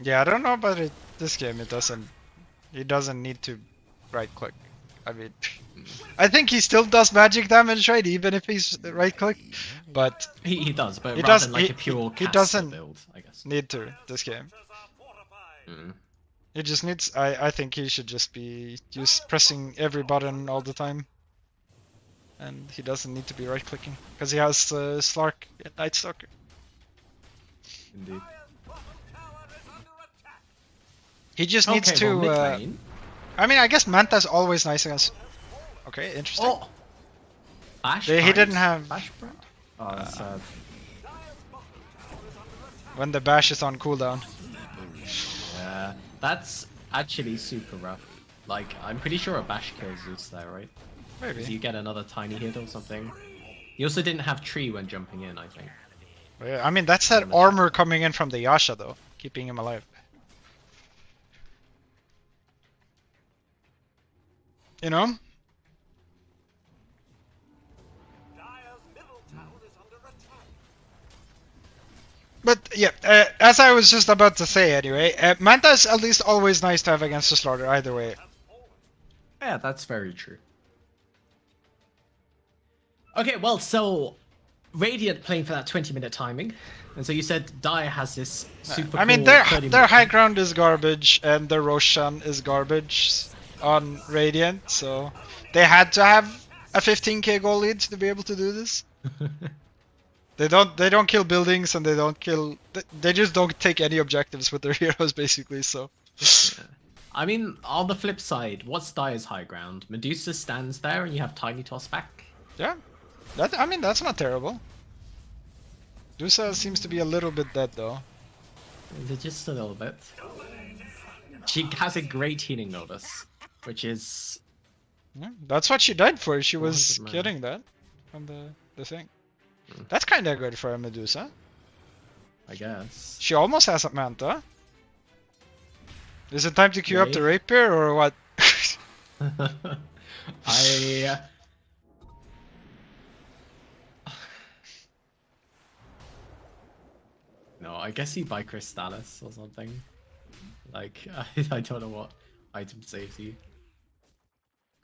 Yeah, I don't know about it this game, he doesn't need to right click. I mean, I think he still does magic damage, right, even if he's right click, but
He does, but
He
rather
does-
than like
he-
a pure
he
caster
doesn't-
build, I guess.
need to this game.
Mm.
He just needs, I think he should just be pressing every button all the time. And he doesn't need to be right clicking, because he has Slark and Night Stalker.
Indeed.
He just needs
Okay,
to,
well, mid lane.
I mean, I guess Manta's always nice against... Okay, interesting.
Oh! Bash
He
Brand?
didn't have-
Bash Brand? Oh, that's sad.
When the bash is on cooldown.
Yeah, that's actually super rough. Like, I'm pretty sure a bash kills Zeus there, right? Because
Maybe.
you get another tiny hit or something. He also didn't have tree when jumping in, I think.
Yeah, I mean, that's that armor coming in from the Yasha, though, keeping him alive. You know?
Dire's middle tower is under attack.
But yeah, as I was just about to say anyway, Manta is at least always nice to have against the Slaughter, either way.
Yeah, that's very true. Okay, well, so Radiant playing for that 20-minute timing, and so you said Dire has this super.
I mean,
cool
their
30-minute
high ground is garbage, and their Roshan is garbage on Radiant, so they had to have a 15k goal lead to be able to do this. They don't kill buildings, and they just don't take any objectives with their heroes, basically. So.
Yeah. I mean, on the flip side, what's Dire's high ground? Medusa stands there, and you have tiny toss back.
Yeah, I mean that's not terrible. Dusa seems to be a little bit dead though.
Just a little bit. She has a great healing notice, which is
Yeah, that's what she died for. She was
400 mana.
getting that from the thing. That's kind of good for a Medusa.
I guess.
She almost has a Manta. Is it time to queue up the
Yay.
Rapier or what?
I. No, I guess you buy Crystallis or something. Like, I don't know what item saves you.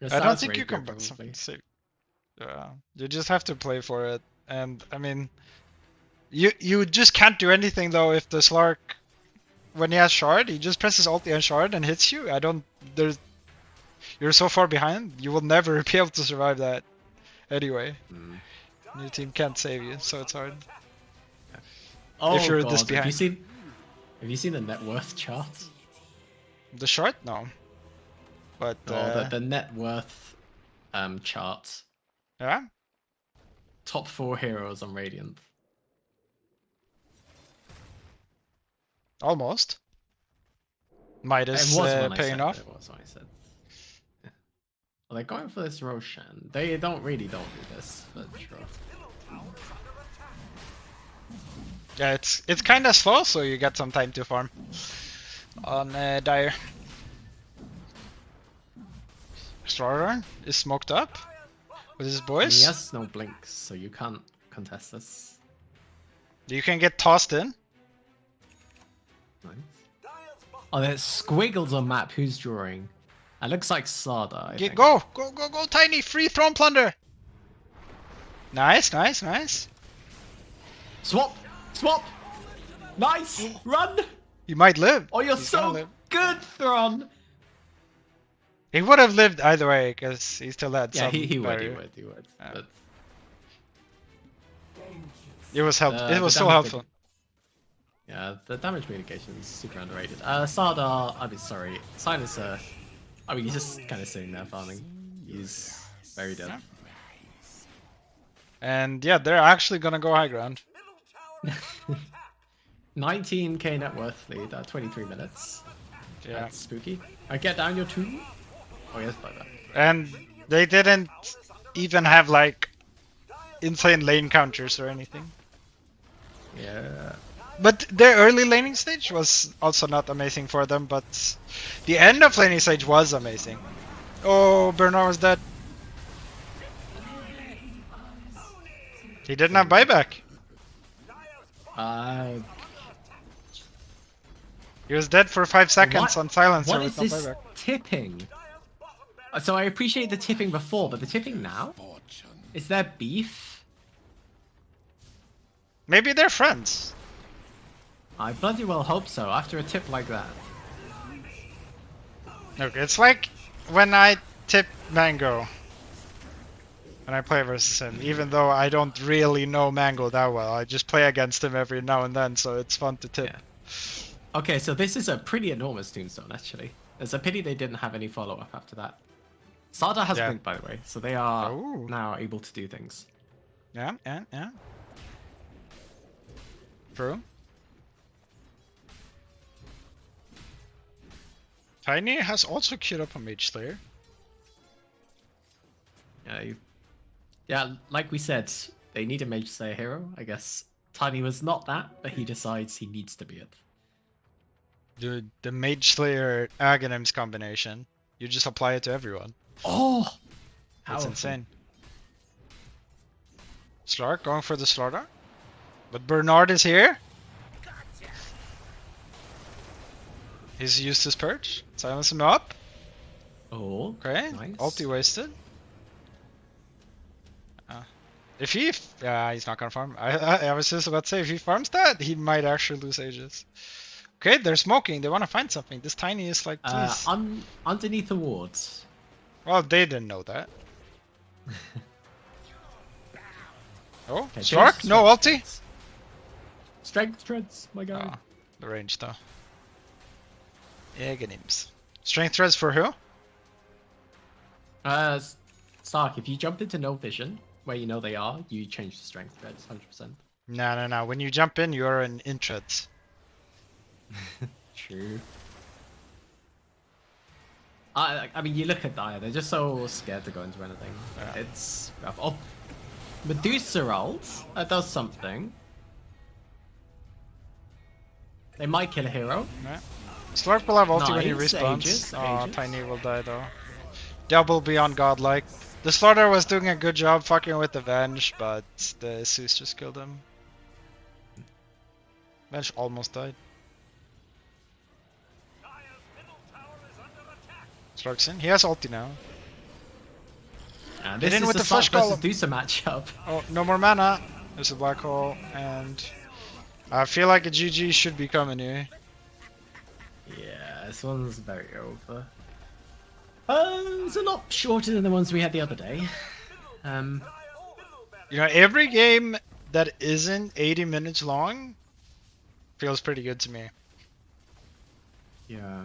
I don't
Crystallis
think you
Rapier,
can buy
probably.
something safe. Yeah, you just have to play for it. And I mean, you just can't do anything though if the Slark, when he has Shard, he just presses ulti and Shard and hits you. You're so far behind, you will never be able to survive that anyway. Your team can't save you, so it's hard.
Oh,
If you're
God.
this behind.
Have you seen the net worth chart?
The Shard? No. But,
No, the net worth chart.
yeah?
Top 4 heroes on Radiant.
Almost. Midas
It was when I
paying
said
off.
It was when I said. Yeah. Well, they're going for this Roshan. They don't do this, but sure.
Yeah, it's kind of slow, so you get some time to farm on Dire. Slaughter is smoked up with his
And
boys.
he has no blinks, so you can't contest this.
You can get tossed in.
Nice. Oh, there's squiggles on map. Who's drawing? It looks like Sada. I think.
Go, Tiny! Free Throne Plunder! Nice.
Swap! Nice! Run!
He might live.
Oh, you're
He's gonna
so
live.
good, Thron!
He would have lived either way, because he still had
Yeah,
some
he would.
barrier.
Yeah. But
It was helpful. It
the
was so
damage
helpful.
yeah, the damage mitigation is super underrated. Sada, I mean, sorry, Silencer. I mean, he's just kind of sitting there farming. He's very dead.
And yeah, they're actually gonna go high ground.
19k net worth lead at 23 minutes.
Yeah.
That's spooky. I get down your 2. Oh, yes, by that.
And they didn't even have like insane lane counters or anything.
Yeah.
But their early laning stage was also not amazing for them, but the end of laning stage was amazing. Oh, Bernard was dead. He didn't have buyback. He was dead for 5 seconds on silencer
What
with
is
no
this
buyback.
tipping? So I appreciate the tipping before, but the tipping now? Is there beef?
Maybe they're friends.
I bloody well hope so, after a tip like that.
Look, it's like when I tip Mango. When I play versus him, even though I don't really know Mango that well, I just play against him every now and then, so it's fun to tip.
Yeah. Okay, so this is a pretty enormous tombstone, actually. It's a pity they didn't have any follow-up after that. Sada has
Yeah.
blink, by the way, so they are
Ooh.
now able to do things.
Yeah. True. Tiny has also queued up a Mage Slayer.
Yeah, like we said, they need a Mage Slayer hero. I guess Tiny was not that, but he decides he needs to be it.
Dude, the Mage Slayer Aghanims combination. You just apply it to everyone.
Oh!
It's
Powerful.
insane. Slark going for the slaughter. But Bernard is here. He's used his perch. Silence him up.
Oh,
Okay.
nice.
Ulti wasted. If he... Yeah, he's not gonna farm. I was just about to say, if he farms that, he might actually lose Aegis. Okay, they're smoking. They want to find something. This Tiny is like, please.
Underneath the wards.
Well, they didn't know that. Oh,
Okay,
Slark?
James,
No ulti?
Strength treads, my guy.
Oh, the range though. Aghanims. Strength threads for who?
Stark, if you jump into no vision, where you know they are, you change the strength threads, 100%.
No. When you jump in, you're in intreads.
True. I mean, you look at Dire, they're just so scared to go into anything.
Yeah.
It's rough. Oh, Medusa ult, that does something. They might kill a hero.
Yeah. Slark will have ulti when he
Nice,
respawns.
Aegis,
Oh,
Aegis.
Tiny will die though. Double beyond godlike. The Slaughter was doing a good job fucking with the Venge, but the Zeus just killed him. Venge almost died.
Dire's middle tower is under attack.
Slark's in. He has ulti now.
And
Get
this
in
is
with
the
the flash
Stark versus
column.
Medusa matchup.
Oh, no more mana. There's a black hole, and I feel like a GG should be coming here.
Yeah, this one's very over. It's a lot shorter than the ones we had the other day.
You know, every game that isn't 80 minutes long feels pretty good to me.
Yeah.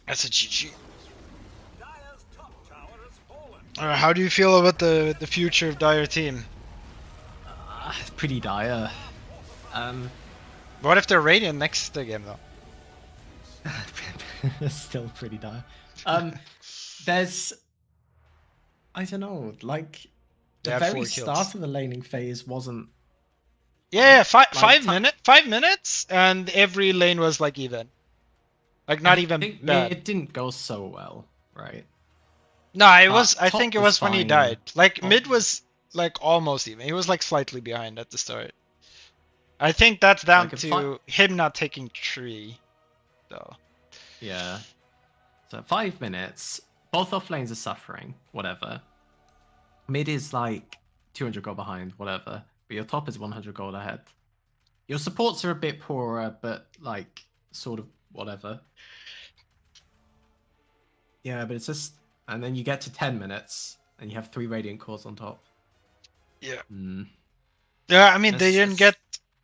That's a GG.
Dire's top tower has fallen.
How do you feel about the future of Dire team?
It's pretty dire.
What if they're Radiant next game though?
Still pretty dire. There's, I don't know, like
They
the
had
very
4 kills.
start of the laning phase wasn't.
Yeah,
Like
5 minutes, and every lane was like even. Like not even bad.
It didn't go so well, right?
No, it was. I
top
think it
was
was when he
fine.
died. Like
Oh.
mid was like almost even. He was like slightly behind at the start. I think that's down
Like,
to him not taking tree, though.
Yeah. So 5 minutes. Both off lanes are suffering. Whatever. Mid is like 200 gold behind. Whatever. But your top is 100 gold ahead. Your supports are a bit poorer, but like sort of whatever. Yeah, but it's just, and then you get to 10 minutes and you have 3 radiant cores on top.
Yeah.
Mm.
Yeah, I mean they
It's-
didn't get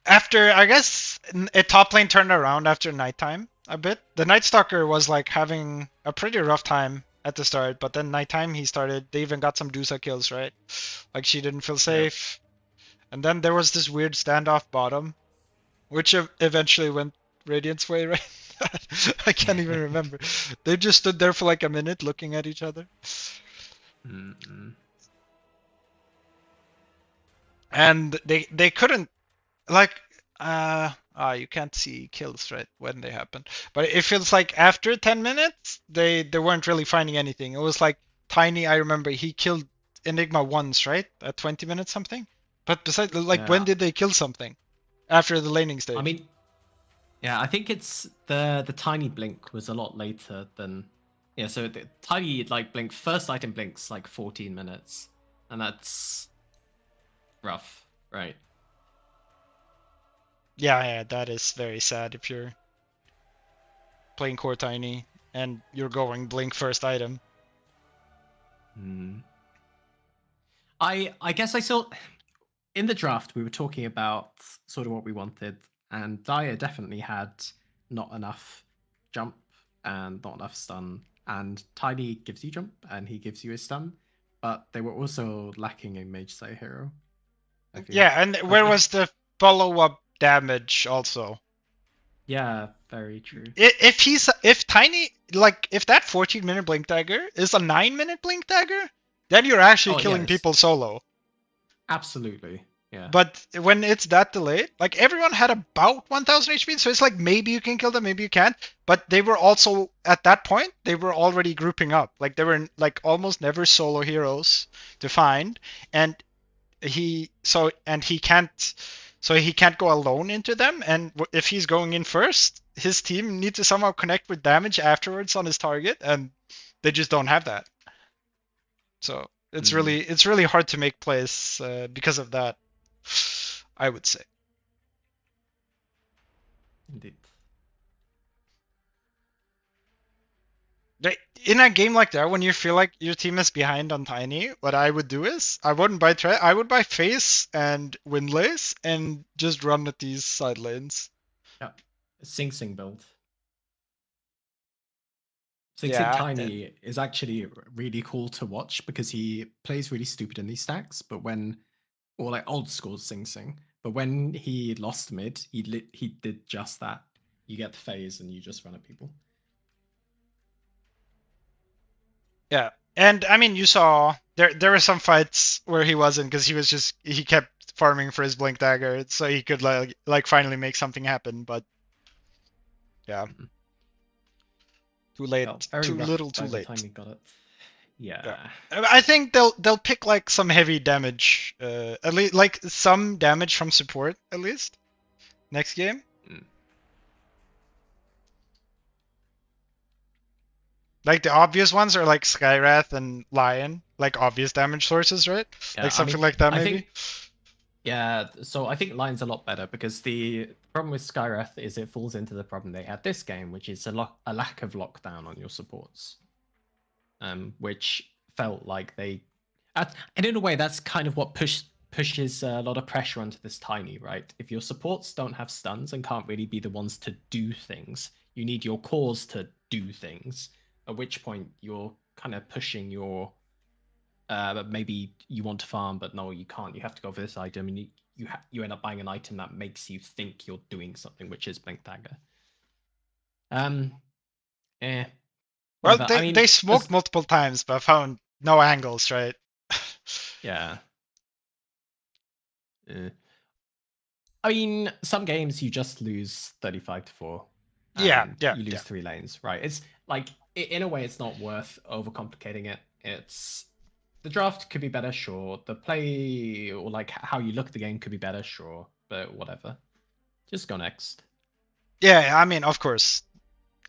after. I guess a top lane turned around after nighttime a bit. The Night Stalker was like having a pretty rough time at the start, but then nighttime he started. They even got some Dusa kills, right? Like she didn't feel safe, and then there was this weird standoff bottom, which eventually went Radiant's way, right? I can't even remember. They just stood there for like a minute looking at each other.
Mm-mm.
And they couldn't like you can't see kills right when they happen, but it feels like after 10 minutes they weren't really finding anything. It was like Tiny, I remember he killed Enigma once, right, at 20 minutes something, but besides, like, when
Yeah.
did they kill something after the laning stage?
I mean, yeah, I think it's the tiny blink was a lot later than, yeah. So the tiny like blink, first item blinks like 14 minutes, and that's rough, right?
yeah, that is very sad if you're playing core Tiny and you're going blink first item.
Hmm. I guess I saw in the draft we were talking about sort of what we wanted, and Dyer definitely had not enough jump and not enough stun, and Tiny gives you jump and he gives you a stun, but they were also lacking a Mage Slayer hero. I feel.
Yeah, and where
Okay.
was the follow-up damage also?
Yeah, very true.
If Tiny, like, if that 14-minute blink dagger is a 9-minute blink dagger, then you're actually
Oh,
killing
yes.
people solo.
Absolutely. Yeah.
But when it's that delayed, like, everyone had about 1000 HP, so it's like maybe you can kill them, maybe you can't. But they were also, at that point, they were already grouping up. Like, they were like almost never solo heroes to find, and he can't, so he can't go alone into them. And if he's going in first, his team needs to somehow connect with damage afterwards on his target, and they just don't have that. So it's really hard to make plays because of that, I would say.
Indeed.
In a game like that, when you feel like your team is behind on Tiny, what I would do is I wouldn't buy I would buy Face and Windlace and just run at these side lanes.
Yeah. Sing Sing build. Sing Sing
Yeah,
Tiny is actually really cool to watch because he plays really stupid in these stacks, but when, or like old school Sing Sing, but when he lost mid, he did just that. You get the phase and you just run at people.
yeah. And I mean, you saw there were some fights where he wasn't, because he kept farming for his blink dagger so he could like finally make something happen. But yeah, too late,
Felt very
too
rough
little,
by
too
the
late.
time he got it.
Yeah.
Yeah.
I think they'll pick like some heavy damage, at least like some damage from support at least next game.
Mm.
Like the obvious ones are like Skywrath and Lion, like obvious damage sources, right?
Yeah,
Like
I
something
mean,
like that
I
maybe.
think, yeah, so I think Lion's a lot better because the problem with Skywrath is it falls into the problem they had this game, which is a lack of lockdown on your supports. Which felt like they, and in a way, that's kind of what pushes a lot of pressure onto this Tiny, right? If your supports don't have stuns and can't really be the ones to do things, you need your cores to do things. At which point you're kind of pushing your, maybe you want to farm, but no, you can't. You have to go for this item, and you end up buying an item that makes you think you're doing something, which is Blink Dagger. Eh.
Well,
Whatever. I
they
mean,
smoked multiple times but found no angles, right?
yeah. I mean, some games you just lose 35-4,
Yeah,
and
yeah,
you lose
yeah.
3 lanes, right? It's like, in a way, it's not worth overcomplicating it. It's, the draft could be better, sure. The play, or like how you look at the game, could be better, sure. But whatever. Just go next.
Yeah, I mean, of course.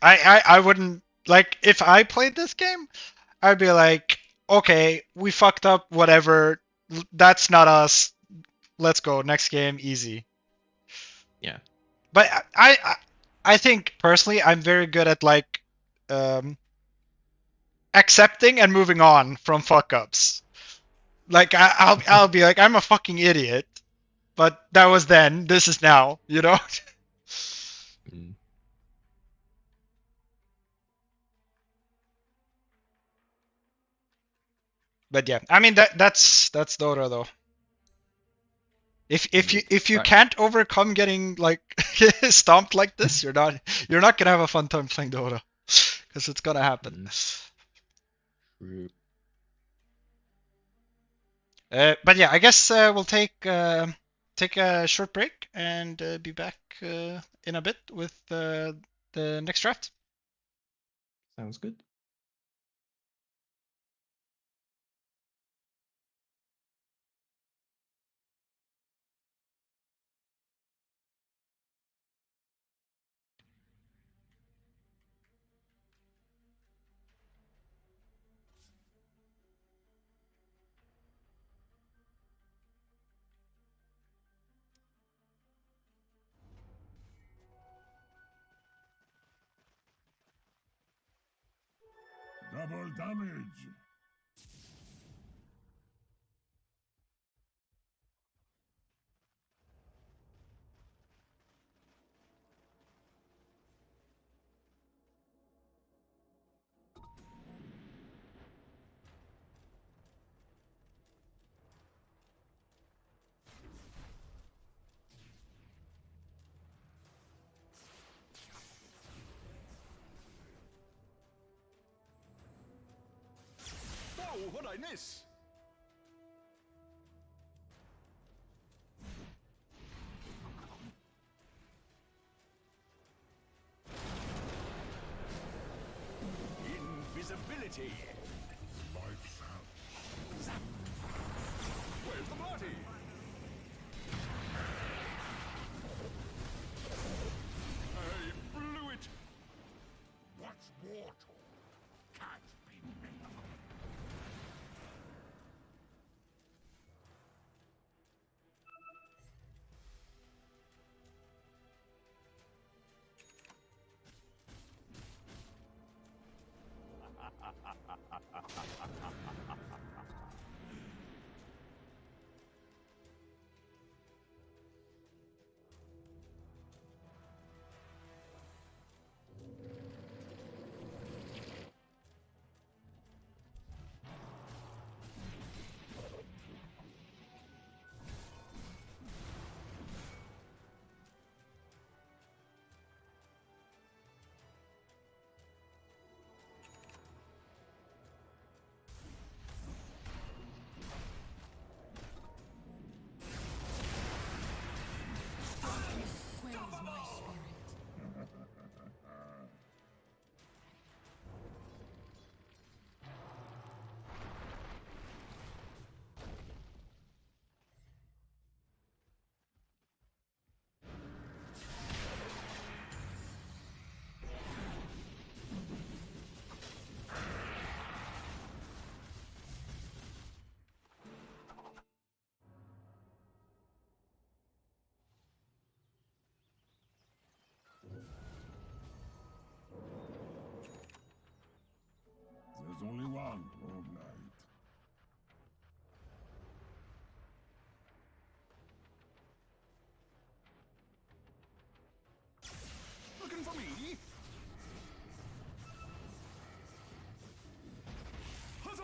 I wouldn't, like, if I played this game, I'd be like, okay, we fucked up, whatever. That's not us. Let's go next game, easy.
Yeah.
But I think personally I'm very good at like accepting and moving on from fuck ups. Like I'll be like, I'm a fucking idiot, but that was then. This is now, you know.
Mm.
But yeah, I mean that's Dota though. If you
Right.
can't overcome getting like stomped like this, you're not gonna have a fun time playing Dota, because it's gonna happen.
True.
But yeah, I guess we'll take a short break and be back in a bit with the next draft.
Sounds good.
Double damage.
what'd I miss? Invisibility.
Life's out.
Zap. Where's the party? I blew it.
What's mortal can't be made. There's only one Lord Knight.
Looking for me? Huzzah!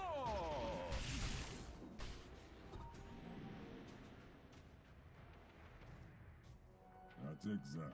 I'll take that.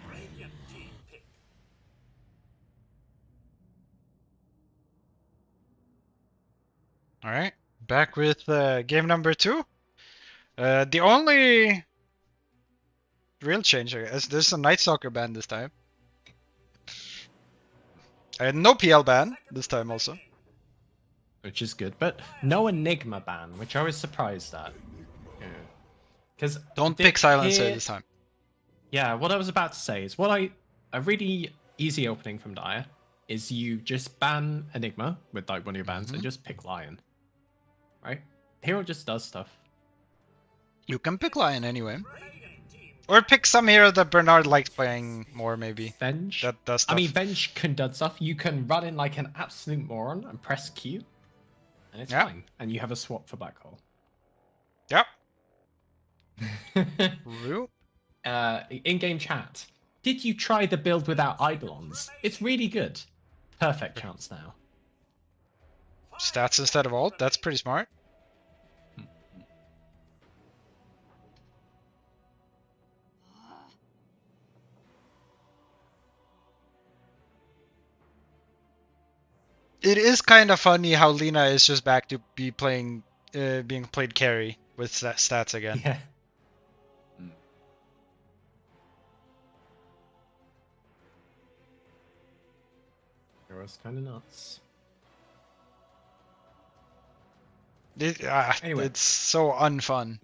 Radiant team pick.
All right, back with game number 2. The only real change, I guess, there's a Night Stalker ban this time. No PL ban this time also.
Which is good, but no Enigma ban, which I was surprised at. Because
Don't pick Silencer this time.
Yeah, what I was about to say is a really easy opening from Dire is you just ban Enigma with like one of your bans and just pick Lion. Right? Hero just does stuff.
You can pick Lion anyway. Or pick some hero that Bernard likes playing more, maybe.
Venge.
That does stuff.
I mean, Venge can do stuff. You can run in like an absolute moron and press Q, and it's fine. And you have a swap for Black Hole.
Yep. Rue?
In-game chat. Did you try the build without Eidolons? It's really good. Perfect chance now.
Stats instead of ult? That's pretty smart. It is kind of funny how Lina is just back to be playing, being played carry with stats again.
Yeah. It was kind of nuts.
Anyway. It's so unfun.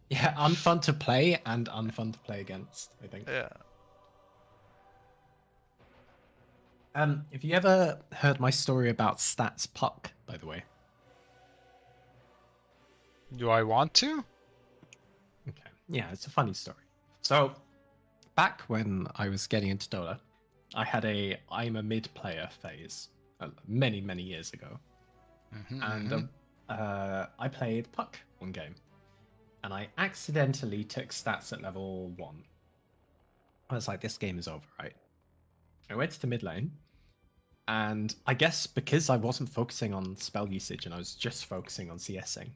Yeah, unfun to play and unfun to play against, I think.
Yeah.
Have you ever heard my story about Stats Puck, by the way?
Do I want to?
Okay. Yeah, it's a funny story. So, back when I was getting into Dota, I had I'm a mid player phase many, many years ago. And I played Puck one game, and I accidentally took stats at level 1. I was like, this game is over, right? I went to the mid lane, and I guess because I wasn't focusing on spell usage and I was just focusing on CSing,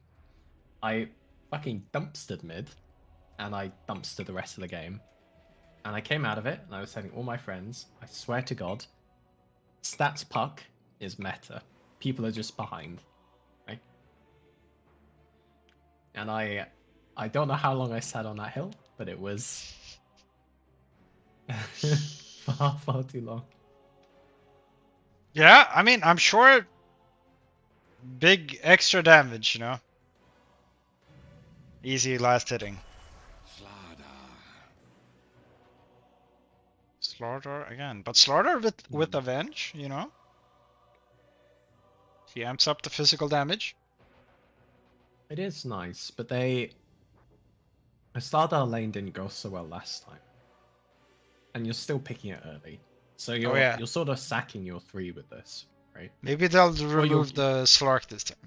I fucking dumpstered mid, and I dumpstered the rest of the game. And I came out of it, and I was telling all my friends, I swear to God, stats Puck is meta. People are just behind. Right? And I don't know how long I sat on that hill, but it was far too long.
Yeah, I mean, I'm sure big extra damage, you know? Easy last hitting. Slaughter again, but Slaughter with Avenge, you know? He amps up the physical damage.
It is nice, but the Stardar lane didn't go so well last time. And you're still picking it early. So you're sort of sacking your 3 with this, right?
Maybe they'll remove the Slark this time.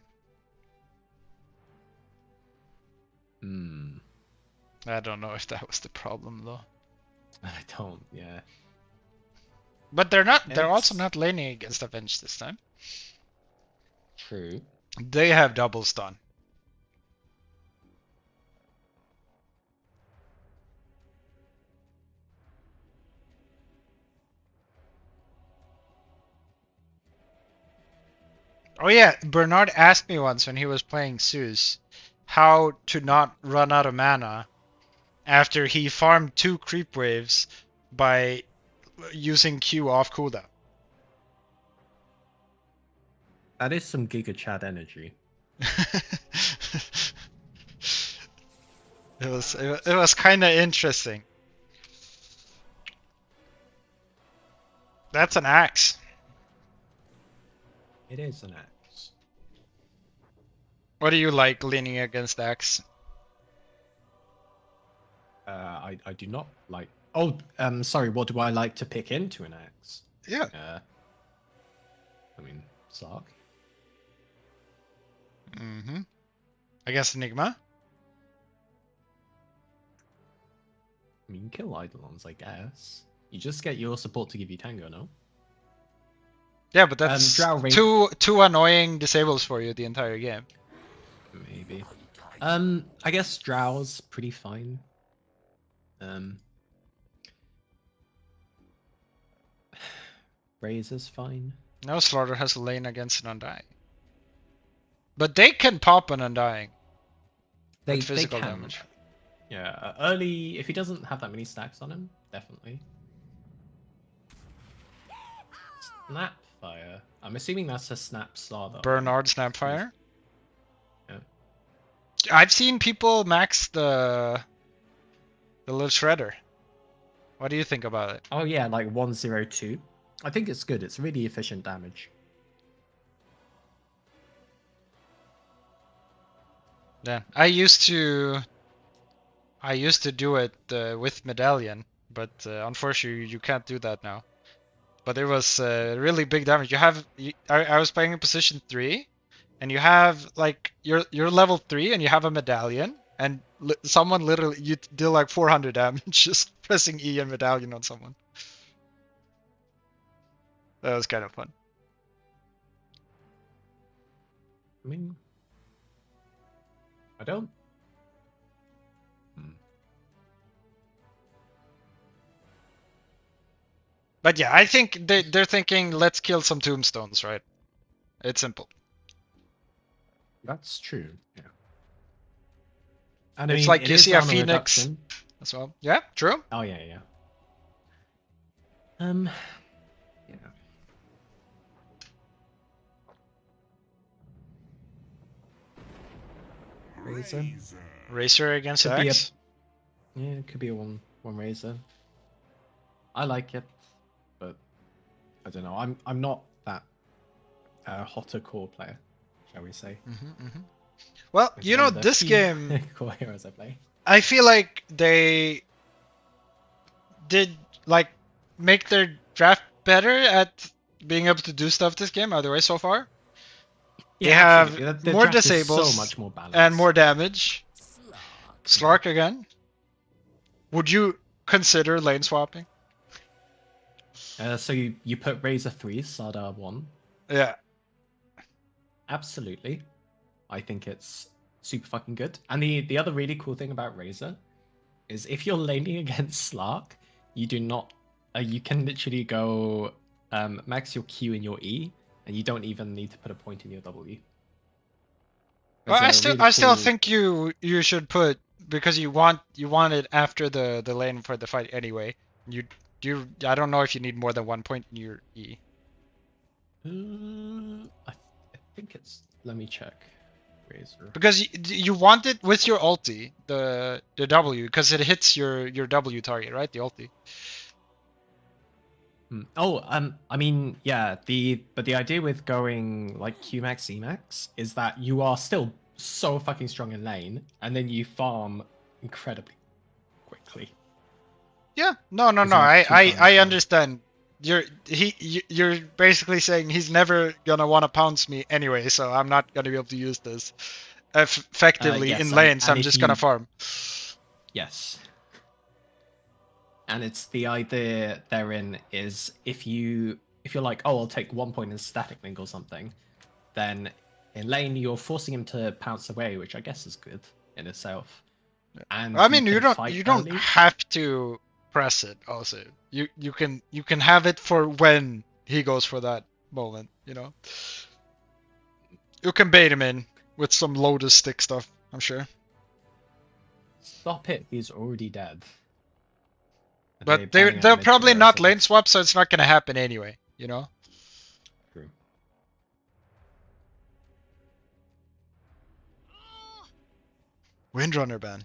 I don't know if that was the problem though.
I don't, yeah.
But they're also not laning against Avenge this time.
True.
They have double stun. Oh yeah, Bernard asked me once when he was playing Zeus how to not run out of mana after he farmed 2 creep waves by using Q off cooldown.
That is some Giga Chad energy.
It was kind of interesting. That's an axe.
It is an axe.
What do you like leaning against axe?
I do not like. Oh, sorry. What do I like to pick into an axe?
Yeah.
I mean, Slark.
Against Enigma?
I mean, kill Eidolons, I guess. You just get your support to give you Tango, no?
Yeah, but that's two annoying disables for you the entire game.
Maybe. I guess Drow's pretty fine. Razor's fine.
No, Slaughter has a lane against an Undying. But they can pop an Undying.
They
physical
can.
damage.
Yeah, early, if he doesn't have that many stacks on him, definitely. Snapfire. I'm assuming that's a Snap Starter.
Bernard Snapfire?
Yeah.
I've seen people max the little shredder. What do you think about it?
Oh yeah, like 102. I think it's good. It's really efficient damage.
Yeah, I used to do it with Medallion, but unfortunately you can't do that now. But it was really big damage. I was playing in position 3, and you have like you're level 3 and you have a Medallion, and someone literally you deal like 400 damage just pressing E and Medallion on someone. That was kind of fun.
I mean, I don't.
But yeah, I think they're thinking, let's kill some tombstones, right? It's simple.
That's true. Yeah. And
It's
I mean,
like you see a
on
Phoenix
reduction.
as well. Yeah, true.
Oh yeah. Yeah. Razor.
Racer against
Could be
Axe.
Yeah, it could be a one Razor. I like it, but I don't know. I'm not that hotter core player, shall we say?
Well,
It's
you
one
know,
of the
this
few
game,
core heroes I play.
I feel like they did like make their draft better at being able to do stuff this game. Otherwise, so far. They
Yeah,
have
absolutely. The
more
draft is
disables
so much more balanced.
and more damage.
Slark.
Slark again. Would you consider lane swapping?
So you put Razor 3, Sada 1.
Yeah.
Absolutely. I think it's super fucking good. And the other really cool thing about Razor is if you're laning against Slark, you do not you can literally go max your Q and your E, and you don't even need to put a point in your W.
Well,
There's a really
I still
cool-
think you should put, because you want it after the lane for the fight anyway. I don't know if you need more than 1 point in your E.
I think it's. Let me check. Razor.
Because you want it with your ulti, the W, because it hits your W target, right? The ulti.
Oh, I mean, yeah. But the idea with going like Q max E max is that you are still so fucking strong in lane, and then you farm incredibly quickly.
Yeah. No.
Because you have two farms
I
now.
understand. You're basically saying he's never gonna want to pounce me anyway, so I'm not gonna be able to use this effectively
Yes,
in
and-
lane, so
and
I'm
if
just gonna
you-
farm.
Yes. And it's the idea therein is if you're like, oh, I'll take 1 point in static link or something, then in lane you're forcing him to pounce away, which I guess is good in itself. And
I mean, you
can fight
don't
early.
have to press it. Also, you can have it for when he goes for that moment. You know, you can bait him in with some Lotus stick stuff. I'm sure,
Stop it! He's already dead. Are
but
they banning out
they're
mid
probably
tier or
not
something?
lane swap, so it's not gonna happen anyway. You know.
True.
Windrunner ban.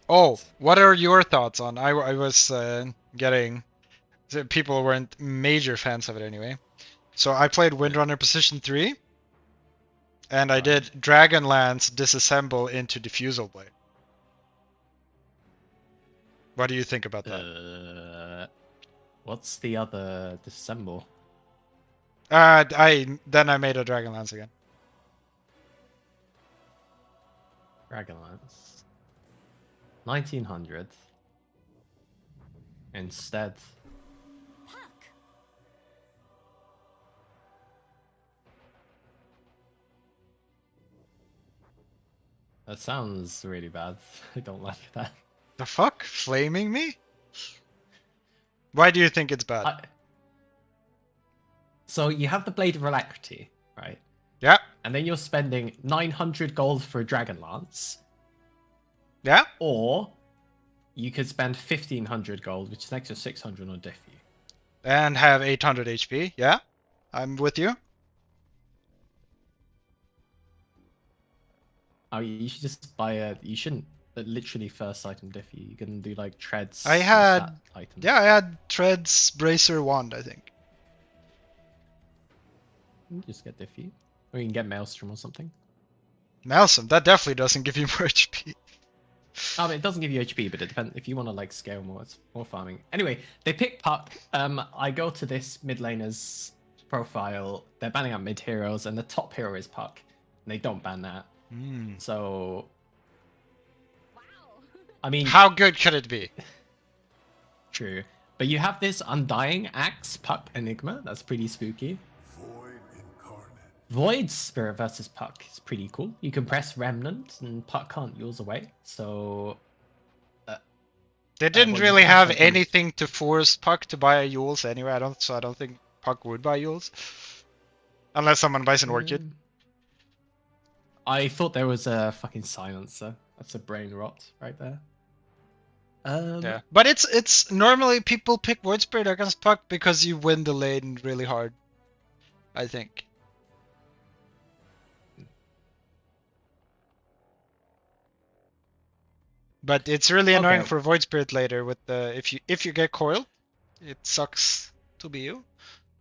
Oh, what are your thoughts on? I was getting. People weren't major fans of it anyway. So I played Windrunner position 3. And I did Dragonlance disassemble into Diffusal Blade. What do you think about that?
What's the other disassemble?
I made a Dragonlance again.
Dragonlance. 1900. Instead.
Puck.
That sounds really bad. I don't like that.
The fuck? Flaming me? Why do you think it's bad?
So you have the Blade of Alacrity, right?
Yeah.
And then you're spending 900 gold for a Dragonlance.
Yeah.
Or you could spend 1500 gold, which is an extra 600 on Diffie.
And have 800 HP. Yeah. I'm with you.
Oh, you should just buy a. You shouldn't literally first item Diffie. You can do like treads.
I
or
had.
stat items.
Yeah, I had Treads, Bracer, Wand, I think.
You can just get Diffie. Or you can get Maelstrom or something.
Maelstrom, that definitely doesn't give you more HP.
Oh, but it doesn't give you HP, but it depends if you want to like scale more. It's more farming. Anyway, they pick Puck. I go to this mid laner's profile. They're banning out mid heroes, and the top hero is Puck. And they don't ban that. So,
Wow.
I mean,
How good could it be?
true. But you have this Undying Axe Puck Enigma. That's pretty spooky.
Void incarnate.
Void Spirit versus Puck is pretty cool. You can press Remnant, and Puck can't yours away. So,
They didn't
well, you
really
can
have
also do-
anything to force Puck to buy a Yules anyway. I don't think Puck would buy Yules. Unless someone buys an Orchid.
I thought there was a fucking silencer. That's a brain rot right there.
Yeah. But it's normally people pick Void Spirit against Puck because you win the lane really hard. I think. But it's really annoying
Okay.
for Void Spirit later with the if you get coiled, it sucks to be you.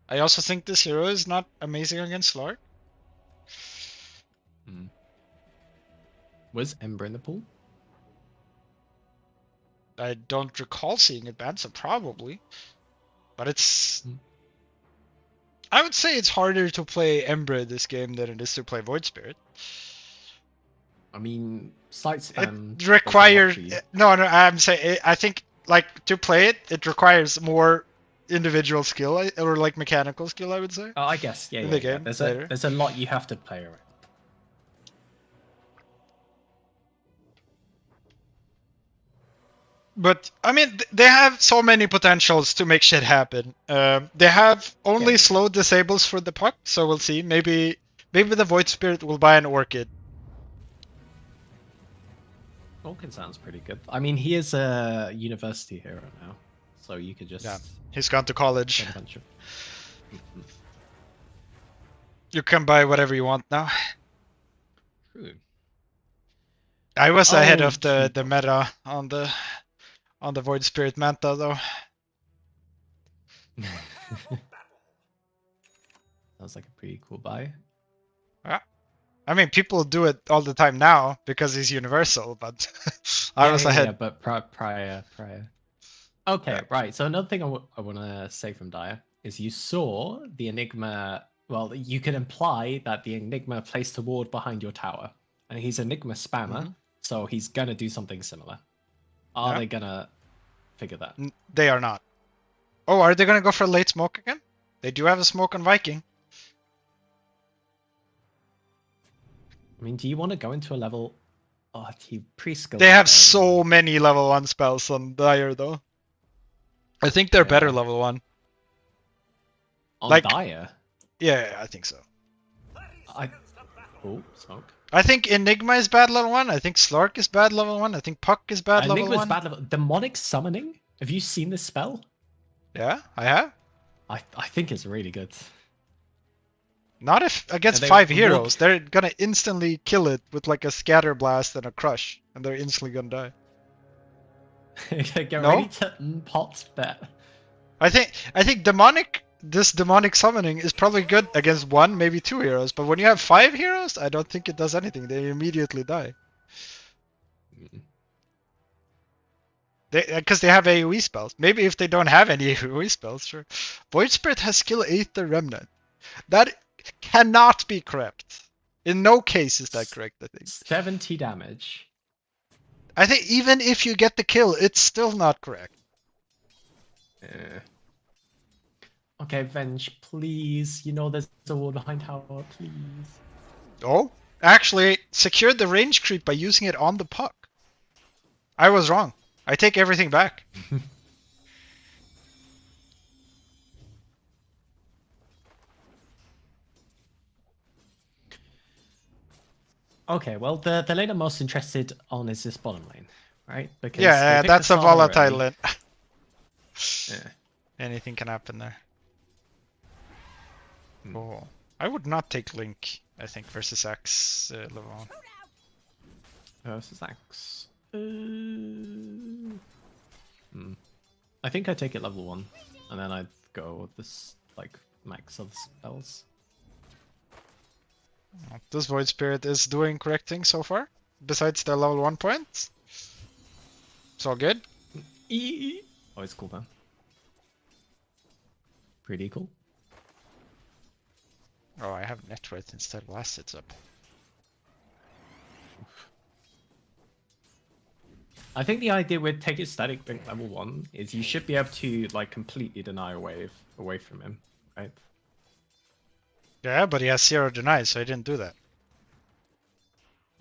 I also think this hero is not amazing against Slark.
Was Ember in the pool?
I don't recall seeing it banned, so probably. But it's I would say it's harder to play Ember this game than it is to play Void Spirit.
I mean, slight spam.
It
does a lot
requires
for you.
no. I'm saying I think like to play it, it requires more individual skill or like mechanical skill. I would say.
Oh, I guess, yeah,
in
yeah,
the
yeah.
game
There's
later.
a lot you have to play around.
But I mean, they have so many potentials to make shit happen. They have only
Yeah.
slow disables for the puck, so we'll see. Maybe the Void Spirit will buy an Orchid.
Vulcan sounds pretty good. I mean, he is a university hero now, so you could just
Yeah, he's gone to college.
get a bunch of.
You can buy whatever you want now.
True.
I was ahead
Oh,
of the meta on the Void Spirit meta though.
Sounds like a pretty cool buy.
I mean, people do it all the time now because he's universal, but I was ahead.
Yeah, but prior. Okay,
Yeah.
right. So another thing I want to say from Dire is you saw the Enigma. Well, you can imply that the Enigma placed a ward behind your tower, and he's Enigma spammer, so he's gonna do something similar. Are
Yeah.
they gonna figure that?
They are not. Oh, are they gonna go for late smoke again? They do have a smoke on Viking.
I mean, do you want to go into a level? Oh, he pre-skilled.
They have so many level 1 spells on Dire though. I think they're better
Yeah.
level 1.
on
like-
Dire.
Yeah, I think so.
Oh, smoke.
I think Enigma is bad level 1. I think Slark is bad level 1. I think Puck is bad level
Enigma's
1.
bad level. Demonic summoning. Have you seen this spell?
Yeah, I have.
I think it's really good.
Not if against
they
5
will-
heroes. They're gonna instantly kill it with like a scatter blast and a crush, and they're instantly gonna die.
Get
No?
ready to pot bet.
I think this demonic summoning is probably good against 1, maybe 2 heroes, but when you have 5 heroes, I don't think it does anything. They immediately die. Because they have AoE spells. Maybe if they don't have any AoE spells, sure. Void Spirit has skill 8 the Remnant. That cannot be correct. In no case is that correct, I think.
70 damage.
I think even if you get the kill, it's still not correct.
Okay, Venge, please. You know there's a wall behind tower, please.
Oh, actually, secured the range creep by using it on the puck. I was wrong. I take everything back.
Okay, well, the lane I'm most interested on is this bottom lane, right? Because
Yeah,
they picked
that's
the
a
side
volatile
already.
lane.
Yeah.
Anything can happen there.
Hmm.
Oh, I would not take Link, I think, versus Axe level 1.
Versus Axe. I think I take it level 1, and then I'd go with this, like, max of spells.
This Void Spirit is doing correct things so far, besides the level 1 points. It's all good.
Oh, it's cool, man. Pretty cool.
Oh, I have net worth instead of last it's up.
I think the idea with take it static link level 1 is you should be able to, like, completely deny a wave away from him, right?
Yeah, but he has 0 denies, so I didn't do that.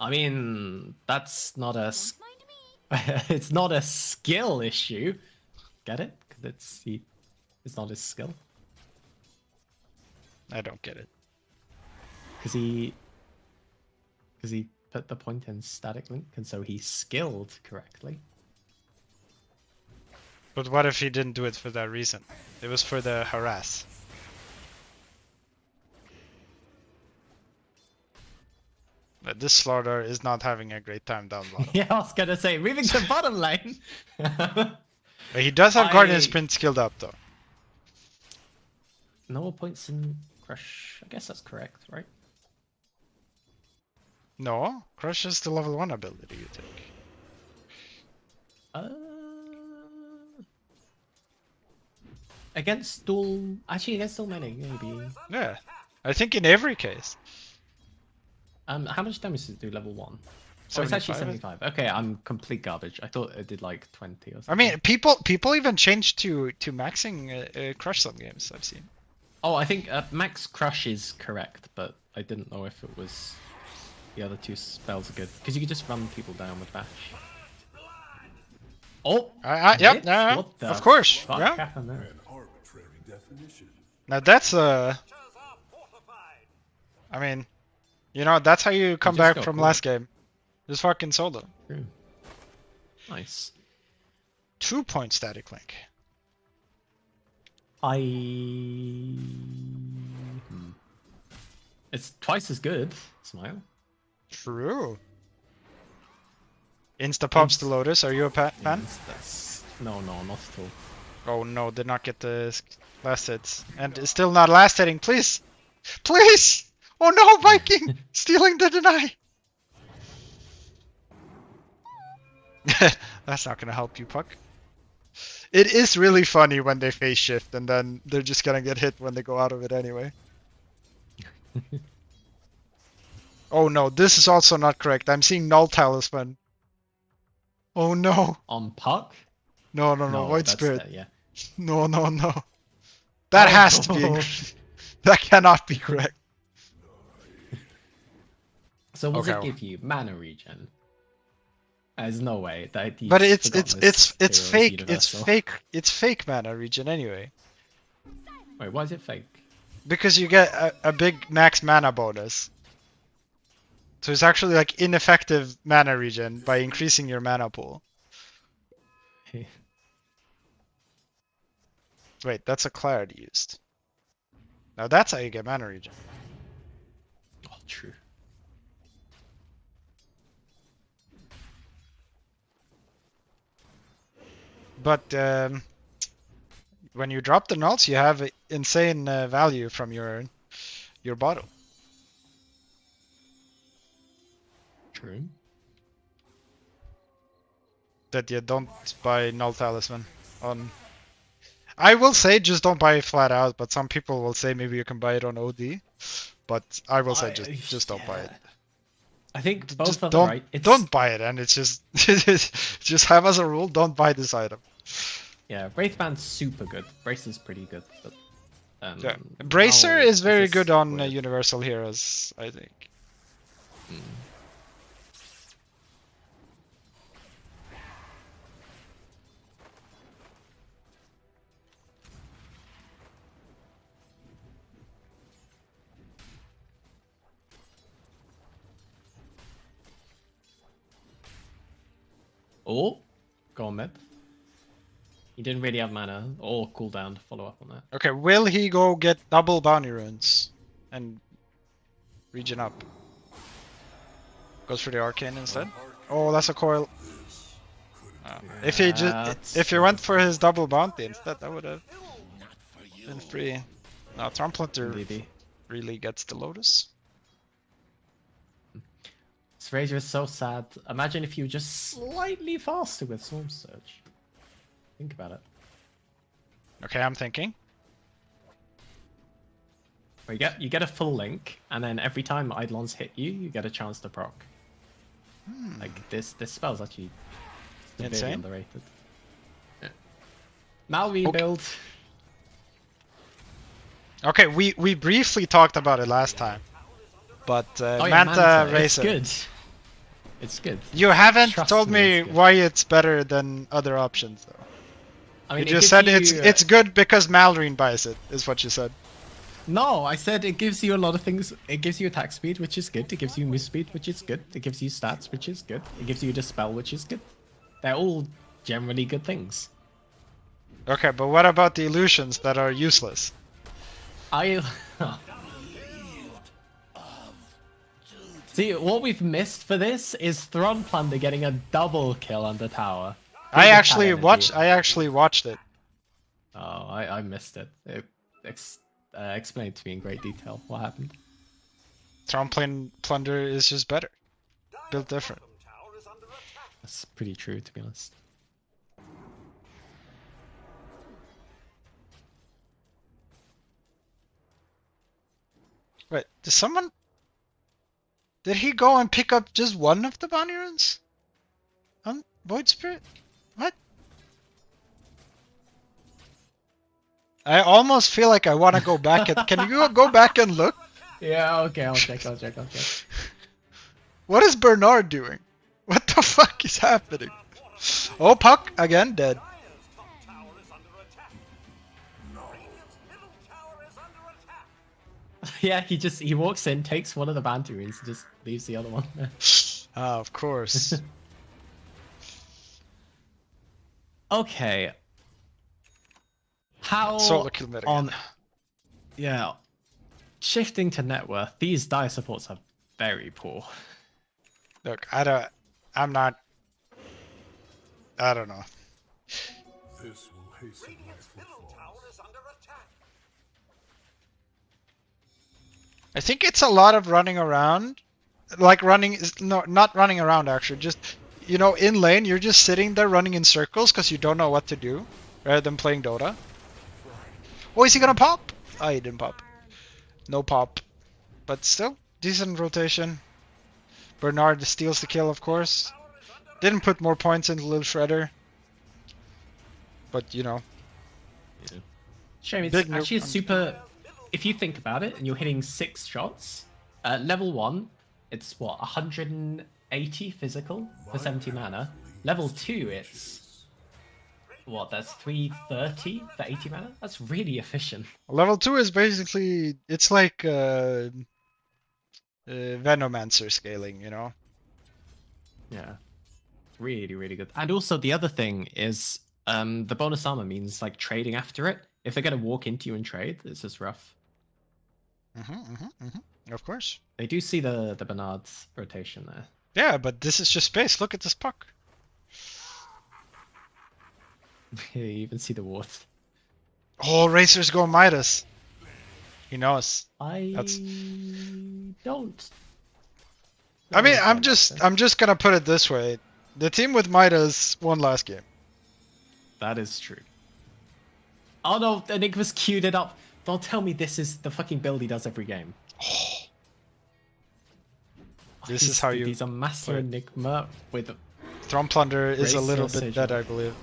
I mean, that's not a
Mind me.
it's not a skill issue. Get it? Because it's not his skill.
I don't get it.
Because he put the point in static link, and so he skilled correctly.
But what if he didn't do it for that reason? It was for the harass. But this Slaughter is not having a great time down bottom.
Yeah, I was gonna say moving to bottom lane.
But he does have Guardian Sprint skilled up though.
No points in crush. I guess that's correct, right?
No, Crush is the level 1 ability you take.
Against dual, actually against dual many, maybe.
Yeah, I think in every case.
How much damage does it do level 1? Oh, it's actually
75.
75. Okay, I'm complete garbage. I thought it did like 20 or something.
I mean, people even changed to maxing crush some games I've seen.
Oh, I think max crush is correct, but I didn't know if it was the other two spells are good because you could just run people down with bash. Oh,
Yep,
hits? What the
of course.
fuck
Yeah.
happened there?
An arbitrary definition.
Now that's I mean, you know, that's how you come
just
back
go
from
for
last
it.
game. Just fucking solo.
True. Nice.
2 point static link.
It's twice as good. Smile.
True. Insta pops to Lotus. Are you a fan?
No, not at all.
Oh no, did not get the last hits. And it's still not last hitting. Please! Please! Oh no, Viking! Stealing the deny! That's not gonna help you, Puck. It is really funny when they face shift and then they're just gonna get hit when they go out of it anyway. Oh no, this is also not correct. I'm seeing null talisman. Oh no.
On Puck?
No, Void
that's
Spirit.
yeah.
No. That has to be
Oh.
that cannot be correct.
So what does
Okay.
it give you? Mana regen? There's no way that.
But it's
forgotten this
fake.
hero is universal.
It's fake mana region anyway.
Wait, why is it fake?
Because you get a big max mana bonus. So it's actually like ineffective mana regen by increasing your mana pool. Wait, that's a clarity used. Now that's how you get mana regen.
Oh, true.
But when you drop the nulls, you have insane value from your bottle.
True.
That you don't buy null talisman on. I will say just don't buy it flat out, but some people will say maybe you can buy it on OD. But I will say just don't buy it.
I think both
Just
are
don't
right. It's,
don't buy it, and it's just just have as a rule don't buy this item.
Yeah, Wraithband's super good. Bracer's pretty good, but
Yeah. Bracer
Null
is very
just
good on
weird.
Universal Heroes, I think.
Oh, go on, Meb. He didn't really have mana or cooldown to follow up on that.
Okay, will he go get double bounty runes and regen up? Goes for the arcane instead. Oh, that's a coil. If he if he went for his double bounty instead, that would have been free. No, Trumplinter
Maybe.
really gets the Lotus.
This Razor is so sad. Imagine if you were just slightly faster with Storm Surge. Think about it.
Okay, I'm thinking.
Where you get a full link, and then every time Eidolons hit you, you get a chance to proc. Like this spell's actually severely
Insane.
underrated. Yeah. Now rebuild.
Okay, we briefly talked about it last time, but
Oh yeah,
Manta
It's
Racer.
good. It's good.
You haven't
Trust
told
me,
me
it's good.
why it's better than other options, though.
I mean,
You
it
just
gives
said
you,
it's good because Malrine buys it, is what you said.
No, I said it gives you a lot of things. It gives you attack speed, which is good. It gives you move speed, which is good. It gives you stats, which is good. It gives you dispel, which is good. They're all generally good things.
Okay, but what about the illusions that are useless?
I see what we've missed for this is Thron Plunder getting a double kill on the tower.
I
Big
actually
attack
watched.
energy.
I actually watched it.
Oh, I missed it. Explain to me in great detail what happened.
Throne Plunder is just better, built different.
That's pretty true, to be honest.
Wait, did someone... Did he go and pick up just one of the bounty runes? Void Spirit? What? I almost feel like I want to go back and... Can you go back and look?
Yeah, okay, I'll check.
What is Bernard doing? What the fuck is happening? Oh, Puck again dead.
Dire's top tower is under attack. Radiant's middle tower is under attack.
Yeah, he walks in, takes one of the bounty runes, and just leaves the other one.
Ah, of course.
Okay. How
Solo kill meta
on
again.
yeah, shifting to net worth, these dire supports are very poor.
Look, I don't know.
This will hasten my
Radiant's middle
footfall.
tower is under attack.
I think it's a lot of running around. Like running is not running around actually. Just in lane, you're just sitting there running in circles because you don't know what to do, rather than playing Dota. Oh, is he gonna pop? Oh, he didn't pop. No pop, but still decent rotation. Bernard steals the kill, of course. Didn't put more points into Little Shredder, but
Shame, it's
Big noob.
actually super. If you think about it, and you're hitting 6 shots, level 1, it's what 180 physical for 70 mana. Level 2, it's what? That's 330 for 80 mana. That's really efficient.
level 2 is basically it's like Venomancer scaling,
Yeah, really good. And also the other thing is, the bonus armor means like trading after it. If they're gonna walk into you and trade, it's just rough.
Of course.
They do see the Bernard's rotation there.
Yeah, but this is just space. Look at this puck.
You even see the ward.
Oh, Racer's going Midas. He knows.
I
That's-
don't.
I mean, I'm just gonna put it this way: the team with Midas won last game.
That is true. Oh no, Enigma's queued it up. Don't tell me this is the fucking build he does every game.
This is how you
He's a master
play.
Enigma with.
Thrum Plunder is a
Racer
little bit
Sage
dead,
Mode.
I believe.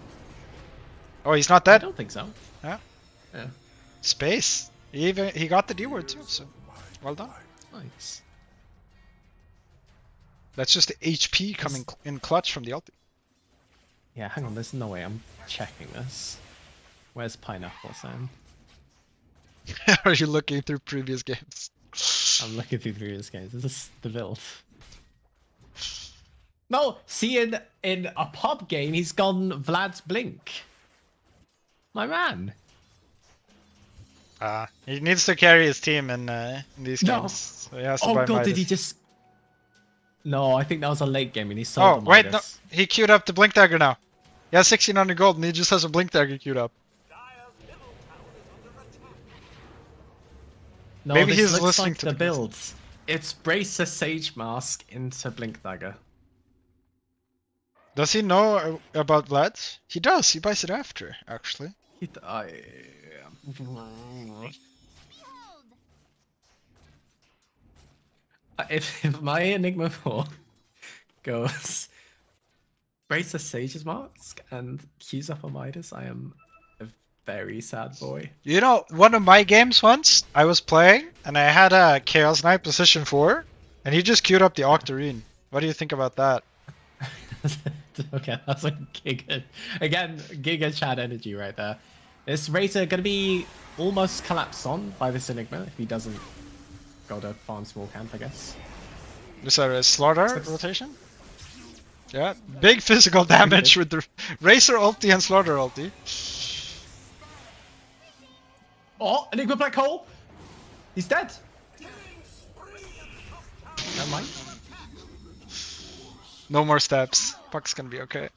Oh, he's not
I
dead.
don't think so.
Yeah.
Yeah.
Space. He got the D word too. So well done.
Nice.
That's just the HP coming in clutch from the ulti.
Yeah, hang on. There's no way I'm checking this. Where's Pineapple Sam?
Are you looking through previous games?
I'm looking through previous games. This is the build. No, see in a pub game, he's gone Vlad's Blink. My man.
He needs to carry his team in these
No.
games. So he has to
Oh
buy
god, did he
Midas.
just? No, I think that was a late game and he sold
Oh
the
wait, no,
Midas.
he queued up the Blink Dagger now. He has 1600 gold and he just has a Blink Dagger queued up.
Dire's middle tower is under attack.
No,
Maybe
this
he's
looks
listening
like
to
the
the
builds. It's Bracer Sage Mask into Blink Dagger.
Does he know about Vlad? He does. He buys it after, actually.
If my Enigma 4 goes Bracer Sage's Mask and queues up a Midas, I am a very sad boy.
You know, one of my games once, I was playing and I had a Chaos Knight position 4 and he just queued up the Octarine. What do you think about that?
Okay, that's a giga. Again, giga Chad energy right there. Is Racer gonna be almost collapsed on by this Enigma if he doesn't go to farm small camp, I guess?
Is that a Slaughter rotation? Yeah, big physical damage with the Racer ulti and Slaughter ulti.
Oh, Enigma Black Hole! He's dead! Never mind.
No more steps. Puck's gonna be okay.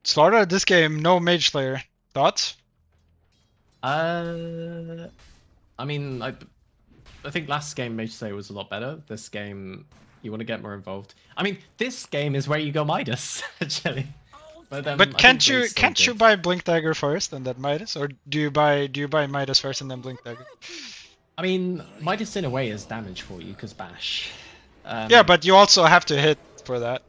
Slaughter this game, no Mage Slayer. Thoughts?
I mean, I think last game Mage Slayer was a lot better. This game, you want to get more involved. I mean, this game is where you go Midas, actually. But I
But can't
think
you
Blade's so
can't you
good.
buy Blink Dagger first and then Midas, or do you buy Midas first and then Blink Dagger?
I mean, Midas in a way is damage for you because bash.
Yeah, but you also have to hit for that.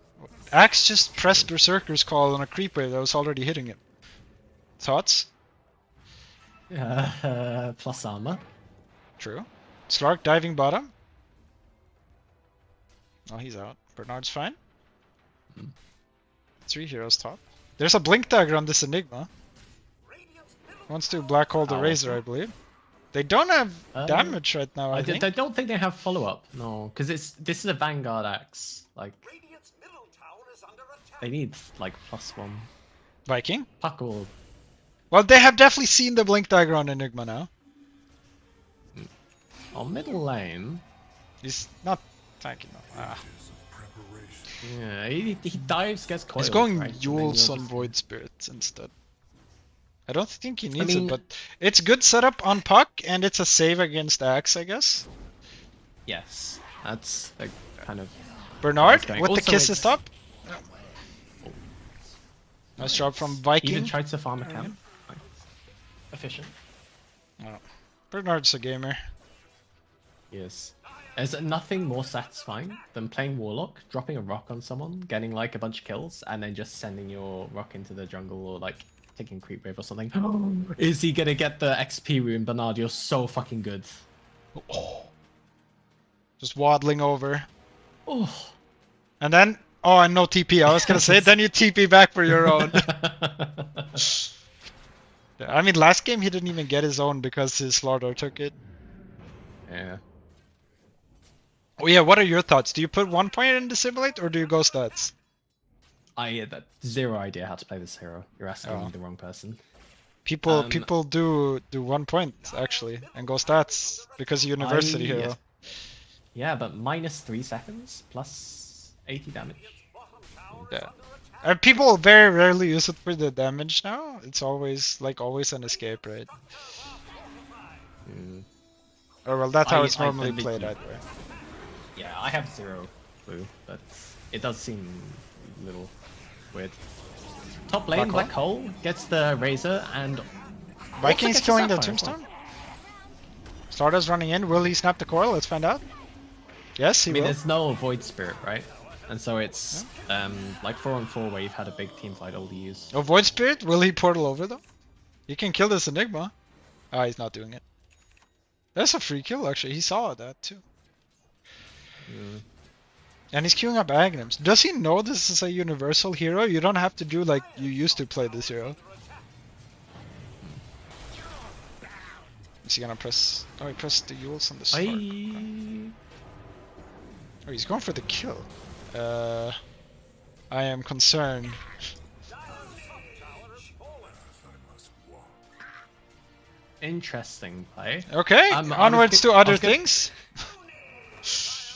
Axe just pressed Berserker's Call on a creep wave that was already hitting it. Thoughts?
Plus armor.
True. Slark diving bottom. Oh, he's out. Bernard's fine. 3 heroes top. There's a blink dagger on this Enigma. Wants to black hole the Razor, I believe. They don't have damage right now, I think.
I don't think they have follow up. No, because this is a Vanguard axe. Like they need like +1.
Viking?
Puck will.
Well, they have definitely seen the blink dagger on Enigma now.
On middle lane.
He's not tanking though. Ah.
Yeah, he dives, gets coiled.
He's going
right?
Yules on Void Spirits instead. I don't think he needs
mean,
it, but it's good setup on Puck, and it's a save against Axe, I guess.
Yes, that's like kind of.
Bernard with
also,
the kisses
it's...
top. Nice job from Viking.
Even tried to farm a camp. Like, efficient.
Oh. Bernard's a gamer.
Yes. There's nothing more satisfying than playing Warlock, dropping a rock on someone, getting like a bunch of kills, and then just sending your rock into the jungle or like taking creep wave or something. Is he gonna get the XP rune, Bernard? You're so fucking good.
Oh. Just waddling over.
Oh.
And then, oh, and no TP. I was gonna say, then you TP back for your own. Yeah, I mean, last game he didn't even get his own because his Slardar took it.
Yeah.
Oh yeah, what are your thoughts? Do you put 1 point in Dissimulate or do you go stats?
I had zero idea how to play this hero. You're asking the wrong person.
People do 1 point actually and go stats because university hero.
Yes. Yeah, but -3 seconds plus 80 damage.
Yeah. And people very rarely use it for the damage now. It's always an escape, right? Or well, that's how it's normally played anyway.
Yeah, I have zero clue, but it does seem a little weird. Top lane, Black Hole gets the Razor and
Viking's killing the Tombstone. Starda's running in. Will he snap the coil? Let's find out. Yes, he will.
there's no Void Spirit, right? And so it's like 4-on-4 where you've had a big team fight all the use.
Oh, Void Spirit? Will he portal over though? He can kill this Enigma. Ah, he's not doing it. That's a free kill actually. He saw that too. And he's queuing up Aghanim's. Does he know this is a universal hero? You don't have to do like you used to play this hero. Is he gonna press? Oh, he pressed the Yules on the start. Oh, he's going for the kill. I am concerned.
Interesting play.
Okay, onwards to other things.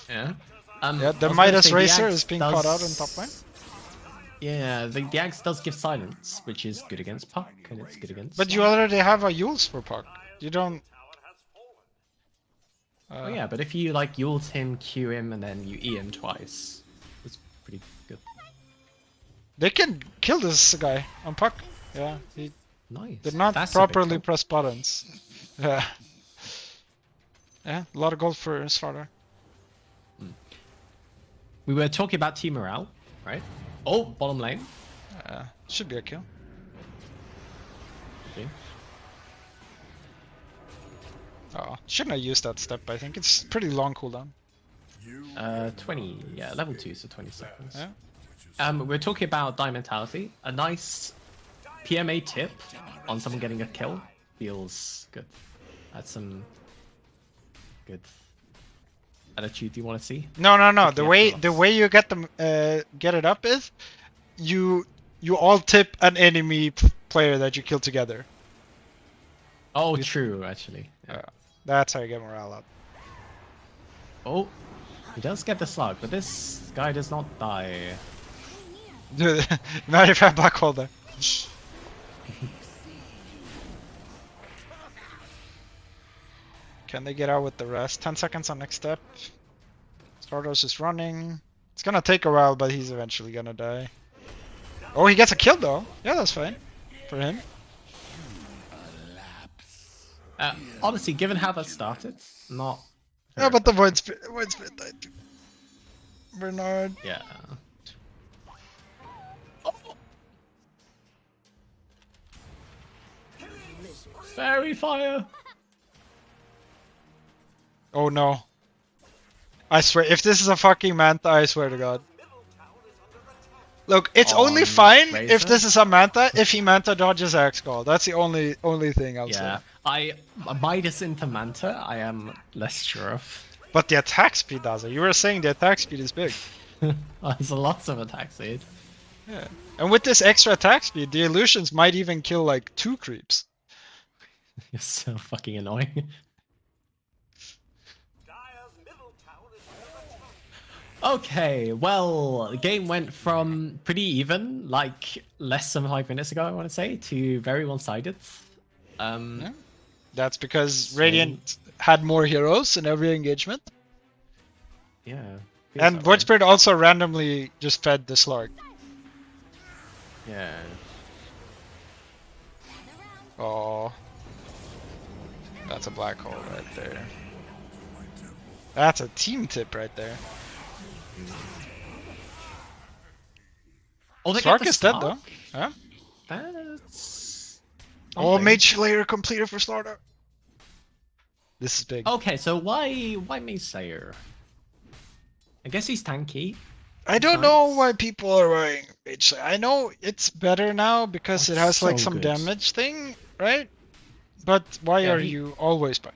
Yeah.
Yeah, the Midas Racer is being caught out on top lane.
Yeah, the Axe does give silence, which is good against Puck, and it's good against...
But you already have a Yules for Puck. You don't...
oh yeah, but if you like Yules him, Q him, and then you E him twice, it's pretty good.
They can kill this guy on Puck. Yeah, he did not properly press buttons. Yeah. Yeah, a lot of gold for Starter.
We were talking about team morale, right? Oh, bottom lane.
Should be a kill.
Okay.
Oh, shouldn't I use that step? I think it's pretty long cooldown.
20, yeah, level 2, so 20 seconds.
Yeah.
We're talking about Die Mentality. A nice PMA tip on someone getting a kill feels good. That's some good attitude you want to see.
No. The way you get them get it up is you all tip an enemy player that you kill together.
Oh, true, actually.
Yeah. That's how you get morale up.
Oh, he does get the slug, but this guy does not die.
Dude, not if I have black hole there. Can they get out with the rest? 10 seconds on next step. Stardust is running. It's gonna take a while, but he's eventually gonna die. Oh, he gets a kill though. Yeah, that's fine for him.
Honestly, given how that started, not.
Yeah, but the Void Spirit died too. Bernard.
Yeah. Fairy fire.
Oh no. I swear, if this is a fucking Manta, I swear to God. Look, it's only fine if
Razor?
this is a Manta, if he Manta dodges X Call. That's the only thing I'll
Yeah.
say.
I Midas into Manta, I am less sure of.
But the attack speed does it. You were saying the attack speed is big.
There's lots of attack speed.
Yeah. And with this extra attack speed, the illusions might even kill like 2 creeps.
You're so fucking annoying.
Dire's middle tower is under attack.
Okay, well, the game went from pretty even, like less than 5 minutes ago, I want to say, to very one-sided.
Yeah. That's because Radiant had more heroes in every engagement.
Yeah.
And Void Spirit also randomly just fed the Slark.
Yeah.
Oh. That's a black hole right there. That's a team tip right there.
Oh, they
Slark
get the
is dead though.
Slark?
Huh?
That's...
Oh,
something.
Mage Slayer completed for Slaughter. This is big.
Okay, so why Mage Slayer? I guess he's tanky.
I don't know
Nice.
why people are wearing Mage Slayer. I know it's better now because it has like
so
some
good.
damage thing, right? But why
Yeah,
are
he-
you always buying?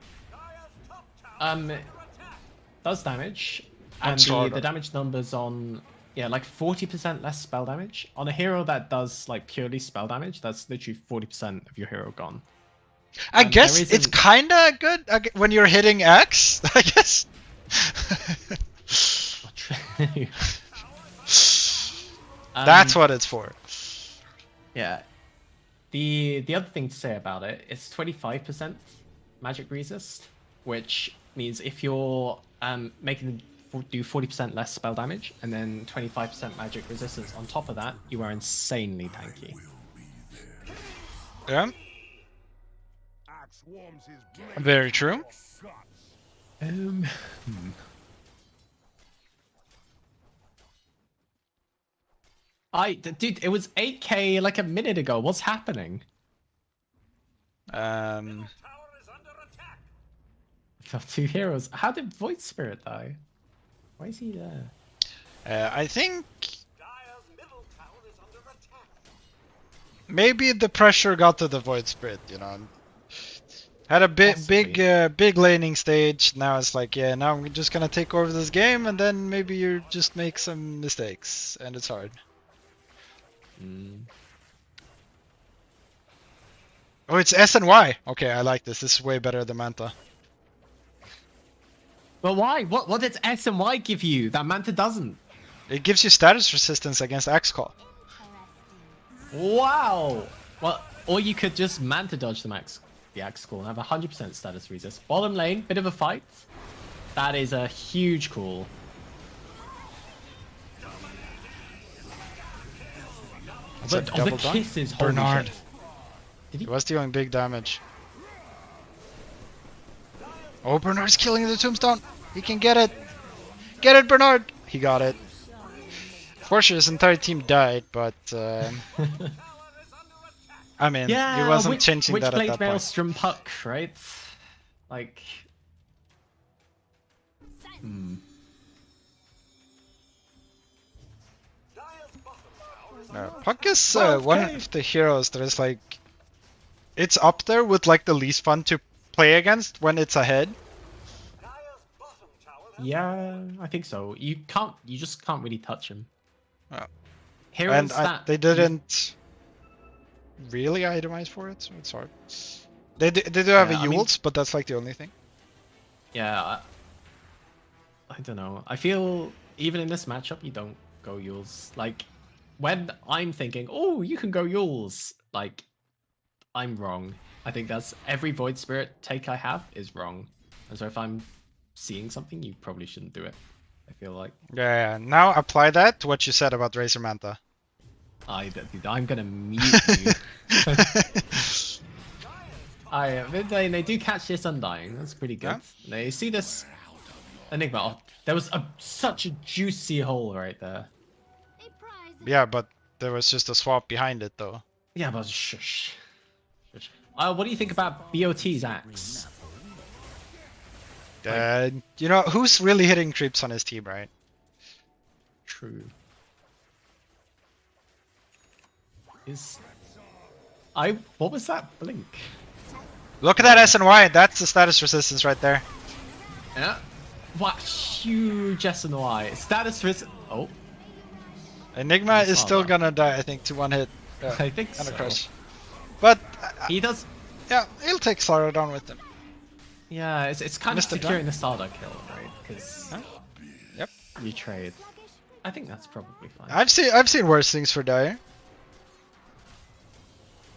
Does damage,
On
and
Slaughter.
the damage numbers on like 40% less spell damage on a hero that does like purely spell damage. That's literally 40% of your hero gone.
I
there
guess it's
isn't-
kinda good when you're hitting X, I guess. That's what it's for.
Yeah. The other thing to say about it, it's 25% magic resist, which means if you're making them do 40% less spell damage and then 25% magic resistance on top of that, you are insanely tanky.
Yeah,
Axe warms his blade.
very true.
Guts.
Dude, it was 8k like a minute ago. What's happening?
Tower is under attack.
The 2 heroes. How did Void Spirit die? Why is he there?
I think
Dire's middle tower is under attack.
maybe the pressure got to the Void Spirit, you know. Had a big
Possibly.
laning stage. Now it's like, yeah, now I'm just gonna take over this game, and then maybe you just make some mistakes, and it's hard. Oh, it's S and Y. Okay, I like this. This is way better than Manta.
But why? What did S and Y give you that Manta doesn't?
It gives you status resistance against X Call.
Wow! Well, or you could just Manta dodge the Axe Call and have 100% status resist. Bottom lane, bit of a fight. That is a huge call.
It's a
But
double
the
dunk.
kisses, holy
Bernard.
shit.
He was dealing big damage. Oh, Bernard's killing the tombstone. He can get it. Get it, Bernard. He got it. Fortunately, his entire team died, but I mean,
Yeah,
he wasn't changing that at
Witchblade
that point.
Maelstrom Puck, right? Like,
Dire's bottom tower is under
Puck is
Well,
one
okay.
of the heroes that is like, it's up there with like the least fun to play against when it's ahead.
Dire's bottom tower is
yeah, I think so. You just can't really touch him.
Oh.
Heroes
And
that
they didn't really itemize for it, so it's hard. They do have
Yeah,
a
I mean-
Yules, but that's like the only thing.
Yeah, I don't know. I feel even in this matchup, you don't go Yules. Like, when I'm thinking, oh, you can go Yules, like, I'm wrong. I think that's every Void Spirit take I have is wrong. And so if I'm seeing something, you probably shouldn't do it. I feel like
Yeah. Now apply that to what you said about Razor Manta.
I'm gonna mute you.
Dire's top
They do catch this Undying. That's pretty good.
Yeah.
They see this Enigma. Oh, there was such a juicy hole right there.
A prize.
Yeah, but there was just a swap behind it though.
Yeah, but shush. Shush. What do you think about BOT's axe?
You know, who's really hitting creeps on his team, right?
True. What was that blink?
Look at that S and Y. That's the status resistance right there.
Yeah. What huge SNY. Status risk. Oh,
Enigma
I
is
saw
still
that.
gonna die, I think, to one hit. Yeah,
I think
kinda
so.
crush. But
He does.
yeah, he'll take Slaughter down with him.
Yeah, it's kind of
Missed the
securing the Starter kill, right? Because
Huh? Yep.
you trade. I think that's probably fine.
I've seen worse things for Dire.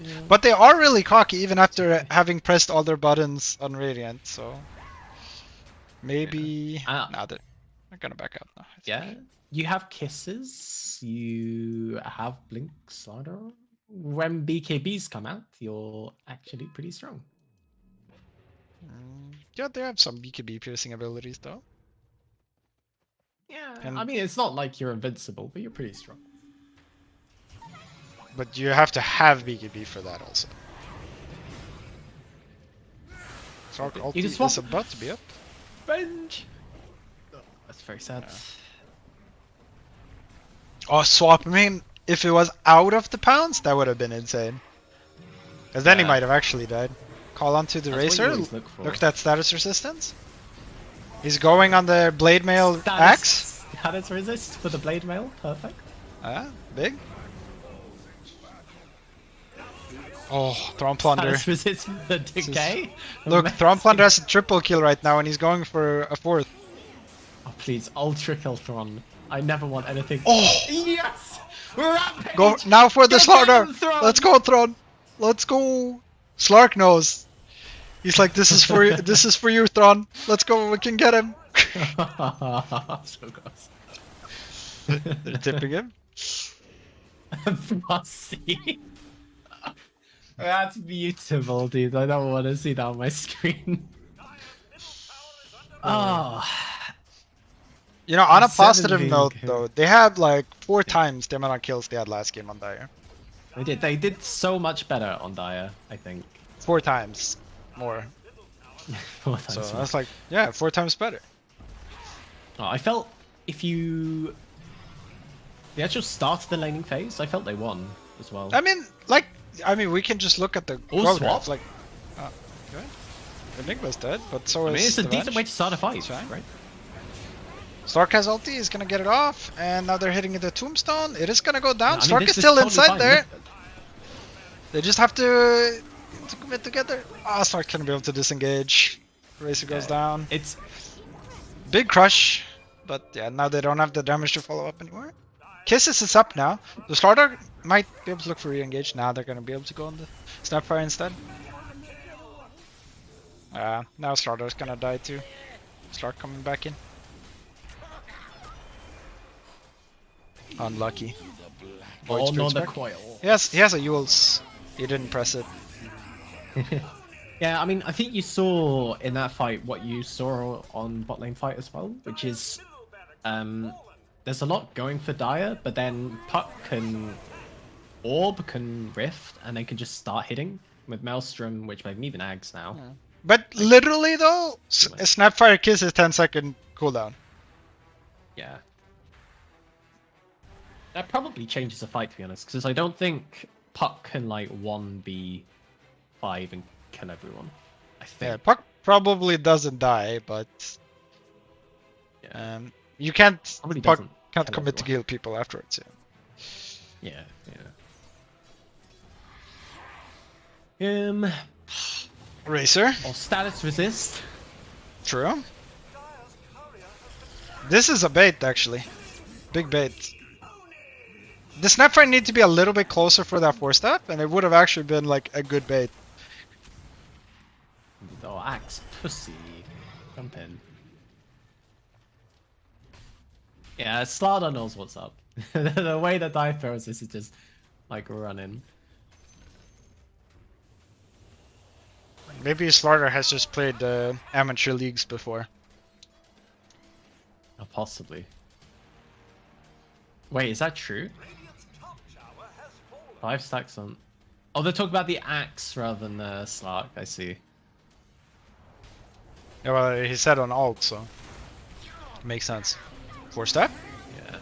Yeah.
But they are really cocky even after having pressed all their buttons on Radiant, so maybe nah, they're gonna back out now.
Yeah, you have kisses. You have blink Starter. When BKBs come out, you're actually pretty strong.
Yeah, they have some BKB piercing abilities though.
Yeah,
And-
I mean it's not like you're invincible, but you're pretty strong.
But you have to have BKB for that also. Sark
You
ulti
can
is
swap-
about to be up.
Bench. Oh, that's very sad.
Oh, swap. I mean, if it was out of the pounds, that would have been insane. Because then he
Yeah.
might have actually died. Call onto the
That's what you
Racer.
always look for.
Look at that status resistance. He's going on the Blade Mail axe.
Status resist for the blade mail. Perfect.
Big. Oh, Thrawn Plunder.
Status resist for the decay.
Look, Thrawn Plunder has a triple kill right now and he's going for a fourth.
Oh please, Ultra Kill Thron. I never want anything.
Oh!
Yes! Rampage!
Go now for the
Get
Slaughter.
him, Thrawn!
Let's go, Thrawn. Let's go. Slark knows. He's like, this is for you. This is for you, Thrawn. Let's go. We can get him.
So gross.
They're tipping him.
Fussy. That's beautiful, dude. I don't want to see that on my screen. Oh.
You know, on a
7
positive
being
note,
good.
though, they had like 4 times the amount of kills they had last game on Dire.
They did so much better on Dire, I think.
4 times more.
Four
So
times more.
that's like, yeah, 4 times better.
Oh, I felt if you the actual start of the laning phase, I felt they won as well.
I mean, we can just look at the
Oh,
growth
swap.
graph, like, good. Enigma's dead, but so
I mean,
is
it's a
the
decent
Venge.
way to start a fight,
That's fine.
right?
Stark has ulti, he's gonna get it off, and now they're hitting the tombstone. It is gonna go down.
I mean,
Stark
this
is still
totally
inside
fine.
there. They just have to commit together. Ah, Stark gonna be able to disengage. Racer goes down.
It's
Big crush, but yeah, now they don't have the damage to follow up anymore. Kisses is up now. The Starter might be able to look for re-engage. Now they're gonna be able to go on the Snapfire instead. Now Starter's gonna die too. Stark coming back in. Unlucky. Void
on
Spirit's
the
back.
coil.
He has a Yule's. He didn't press it.
Yeah, I mean, I think you saw in that fight what you saw on bot lane fight as well, which is there's a lot going for Dire, but then Puck can Orb can Rift, and they can just start hitting with Maelstrom, which maybe even Ags now.
But literally though, a Snapfire Kiss is 10-second cooldown.
Yeah. That probably changes the fight, to be honest, because I don't think Puck can like 1v5 and kill everyone. I think.
Yeah, Puck probably doesn't die, but
Yeah.
you can't.
Probably
Puck
doesn't
can't
kill
commit to
everyone.
kill people afterwards. Yeah.
Yeah.
Racer,
Or status resist.
true. This is a bait actually, big bait. The Snapfire need to be a little bit closer for that 4-step, and it would have actually been like a good bait.
Oh, Axe pussy. Jump in. Yeah, Slaughter knows what's up. The way that Dive throws this is just like running.
Maybe Slaughter has just played amateur leagues before.
Oh, possibly. Wait, is that true?
Radiant's top tower has fallen.
5 stacks on. Oh, they're talking about the axe rather than the Slark. I see.
Yeah, well, he said on alt, so makes sense. 4-step?
Yeah.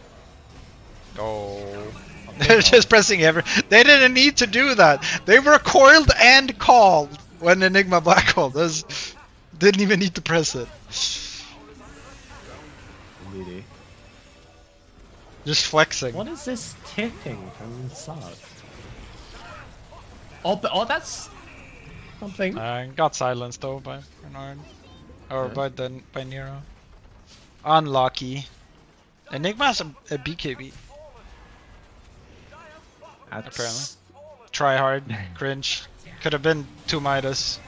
Oh. They're just pressing every. They didn't need to do that. They were coiled and called when Enigma Black Hole. Those didn't even need to press it.
Indeed.
Just flexing.
What is this tipping from Slark? Oh, that's something.
Got silenced though by Bernard. Or by Nero. Unlucky. Enigma has a BKB. Apparently. Try hard. Cringe. Could have been 2 Midas.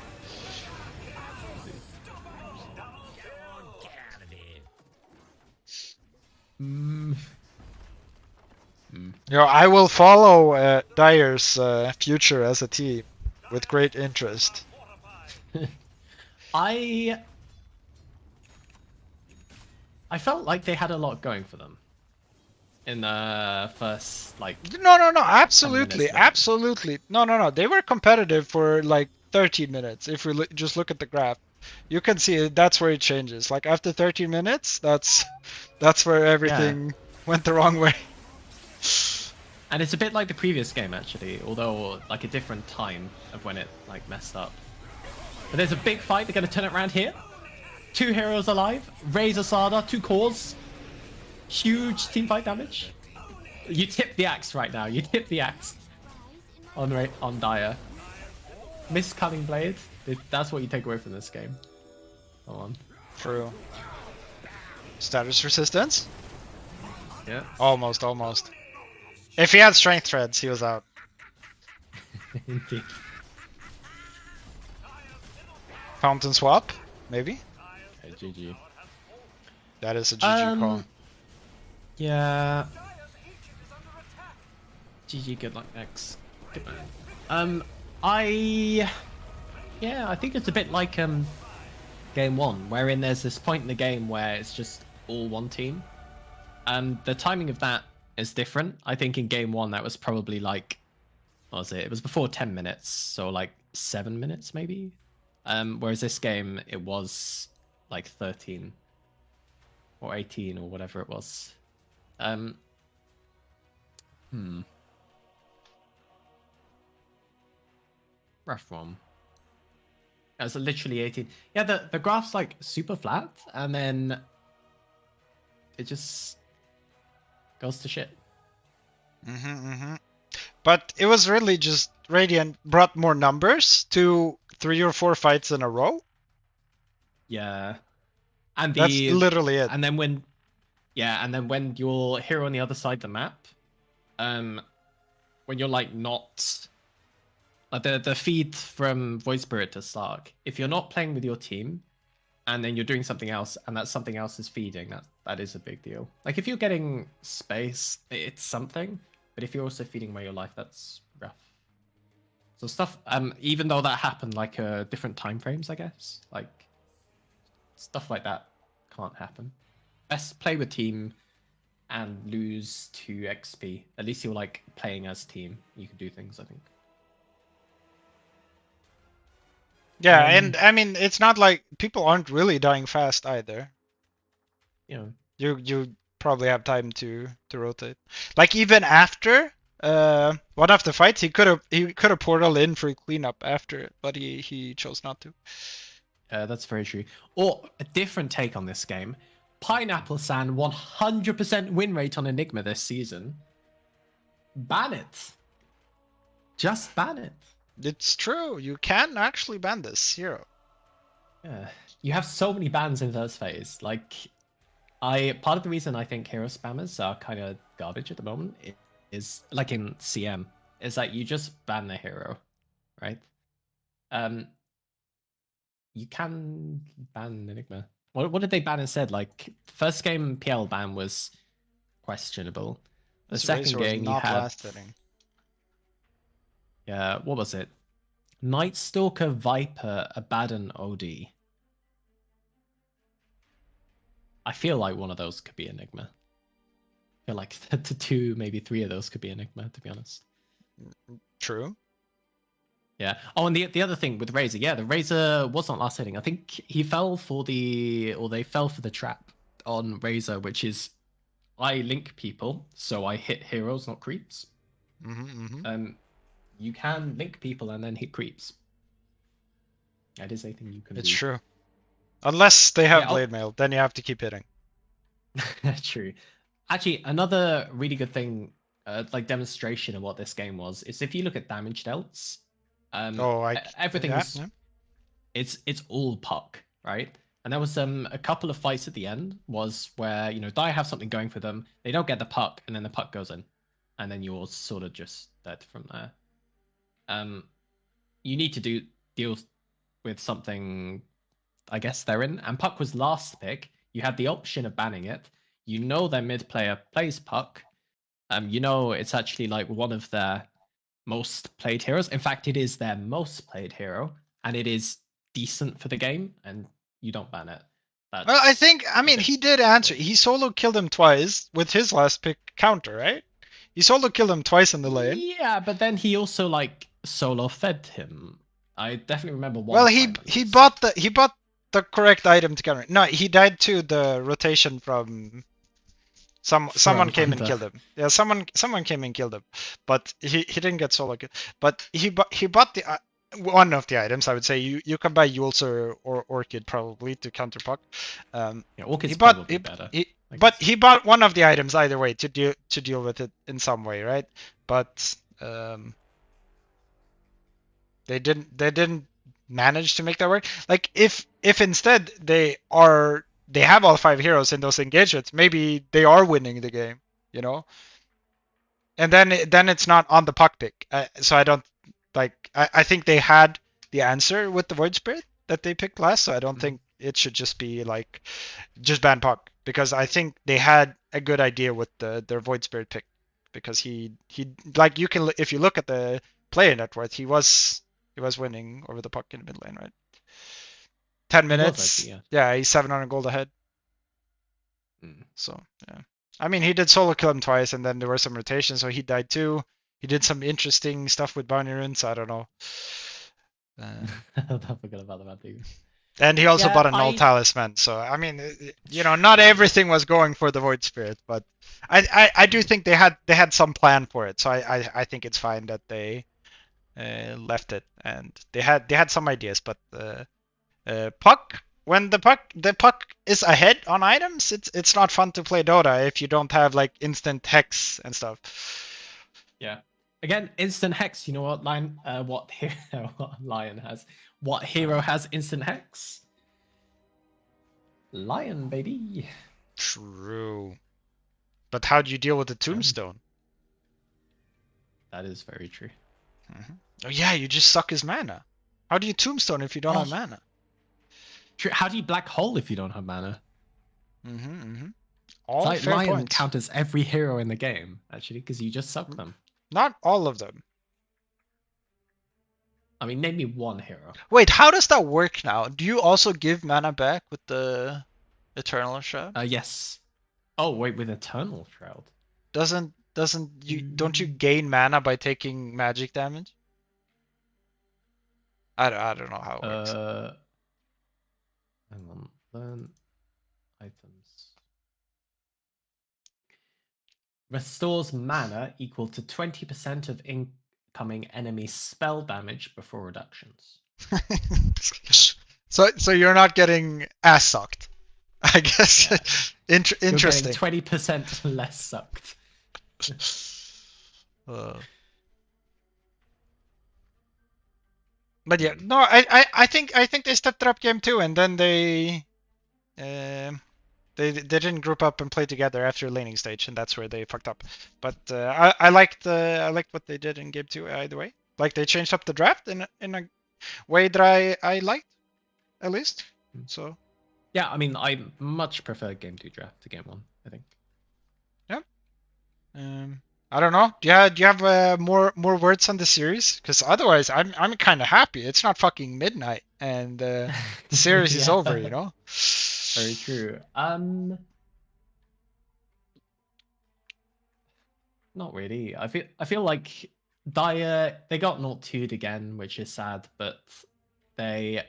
I will follow Dyer's future as a team with great interest.
I felt like they had a lot going for them in the first
No, absolutely,
minutes,
absolutely. No. They were competitive for like 13 minutes. If we just look at the graph, you can see that's where it changes. Like after 13 minutes, that's where everything went the wrong way.
And it's a bit like the previous game actually, although like a different time of when it like messed up. But there's a big fight. They're gonna turn it around here. 2 heroes alive. Razor Sada, 2 cores. Huge team fight damage. You tip the axe right now. You tip the axe on Dyer. Miss Cunning Blade. That's what you take away from this game. Come on.
True. Status resistance?
Yeah.
Almost. If he had strength threads, he was out.
Indeed.
Fountain swap? Maybe?
Okay, GG.
That is a GG call.
Yeah. GG, good luck next. Good man. I think it's a bit like game 1, wherein there's this point in the game where it's just all one team. The timing of that is different. I think in game 1 that was probably like, what was it? It was before 10 minutes, so like 7 minutes maybe. Whereas this game it was like 13 or 18 or whatever it was. Rough one. It was literally 18. Yeah, the graph's like super flat, and then it just goes to shit.
But it was really just Radiant brought more numbers to 3 or 4 fights in a row.
Yeah, and
that's literally it.
And then when your hero on the other side of the map, when you're like not like the feed from Void Spirit to Slark, if you're not playing with your team, and then you're doing something else, and that something else is feeding, that is a big deal. Like if you're getting space, it's something, but if you're also feeding away your life, that's rough. So stuff, even though that happened like different time frames, I guess, like stuff like that can't happen. Best play with team and lose 2 XP. At least you're like playing as team. You can do things, I think.
Yeah, and I mean it's not like people aren't really dying fast either.
You know,
you probably have time to rotate. Like even after one of the fights, he could have portal in for cleanup after it, but he chose not to.
That's very true. Or a different take on this game. Pineapple San 100% win rate on Enigma this season. Ban it. Just ban it.
It's true. You can actually ban this hero.
Yeah. You have so many bans in first phase. Like, part of the reason I think hero spammers are kind of garbage at the moment is like in CM is that you just ban the hero, right? You can ban Enigma. What did they ban instead? Like first game PL ban was questionable. The second game you had.
last hitting.
Yeah, what was it? Night Stalker, Viper, Abaddon, OD. I feel like one of those could be Enigma. I feel like two, maybe three of those could be Enigma, to be honest.
True.
Yeah. Oh, and the other thing with Razor, yeah, the Razor was not last hitting. I think he fell for they fell for the trap on Razor, which is I link people, so I hit heroes, not creeps. You can link people and then hit creeps. That is a thing you can
It's
do.
true. Unless they have
Yeah,
blade mail, then you have to keep hitting.
True. Actually, another really good thing, like demonstration of what this game was, is if you look at damage delts, everything was it's all puck, right? And there was a couple of fights at the end was where Dai have something going for them, they don't get the puck, and then the puck goes in, and then you're sort of just dead from there. You need to deal with something, I guess they're in, and puck was last pick. You had the option of banning it. Their mid player plays puck. It's actually like one of their most played heroes. In fact, it is their most played hero, and it is decent for the game, and you don't ban it.
Well, I mean, he did answer. He solo killed him twice with his last pick counter, right? He solo killed him twice in the lane.
Yeah, but then he also like solo fed him. I definitely remember one.
Well, he bought the correct item to counter. No, he died to the rotation from someone came and killed him. Yeah, someone came and killed him, but he didn't get solo kill. But he bought the one of the items. I would say you can buy Yules or Orchid probably to counter puck.
Orchid's probably better.
But he bought one of the items either way to deal with it in some way, right? But they didn't manage to make that work. Like if instead they have all 5 heroes in those engagements, maybe they are winning the game, And then it's not on the puck pick. So I don't I think they had the answer with the Void Spirit that they picked last. So I don't think it should just be like just ban puck, because I think they had a good idea with their Void Spirit pick, because he like you can, if you look at the player net worth, he was winning over the puck in the mid lane, right? 10 minutes. Yeah, he's 700 gold ahead. So yeah, I mean, he did solo kill him twice, and then there were some rotations, so he died too. He did some interesting stuff with bounty runes. I don't know.
I forgot about the bad thing.
And he also bought a null talisman. So I mean, not everything was going for the Void Spirit, but I do think they had some plan for it. So I think it's fine that they left it, and they had some ideas, but puck. When the puck is ahead on items, it's not fun to play Dota if you don't have like instant hex and stuff.
Yeah. Again, instant hex. You know what line? What hero? What Lion has? What hero has instant hex? Lion, baby.
True. But how do you deal with the tombstone?
That is very true.
Oh yeah, you just suck his mana. How do you tombstone if you don't have mana?
True. How do you black hole if you don't have mana?
All
like
fair
Lion
points.
counters every hero in the game, actually, because you just suck them.
Not all of them.
I mean, name me one hero.
Wait, how does that work now? Do you also give mana back with the Eternal Shroud?
Yes. Oh wait, with Eternal Shroud.
Don't you gain mana by taking magic damage? I don't know how it works.
Hang on. Learn items. Restores mana equal to 20% of incoming enemy spell damage before reductions.
So you're not getting ass sucked, I guess.
Yeah.
Interesting.
You're getting 20% less sucked.
But yeah, no, I think they stepped it up game 2, and then they didn't group up and play together after laning stage, and that's where they fucked up. But I liked what they did in game 2 either way. Like they changed up the draft in a way that I liked, at least. So
yeah, I mean, I much prefer game 2 draft to game 1, I think.
Yeah. I don't know. Do you have more words on the series? Because otherwise, I'm kind of happy. It's not fucking midnight, and the series is
Yeah.
over. You know.
Very true. Not really. I feel like Dyer they got 0-2'd again, which is sad, but they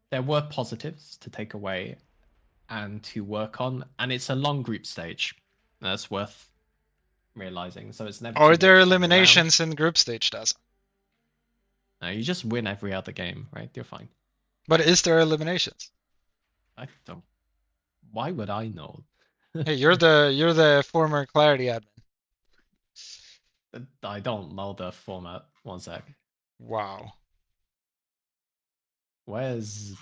there were positives to take away and to work on, and it's a long group stage. That's worth realizing. So it's never too
Are
late
there
to turn it around.
eliminations in group stage, does?
No, you just win every other game, right? You're fine.
But is there eliminations?
I don't. Why would I know?
Hey, you're the former Clarity admin.
I don't know the format. One sec.
Wow.
Where's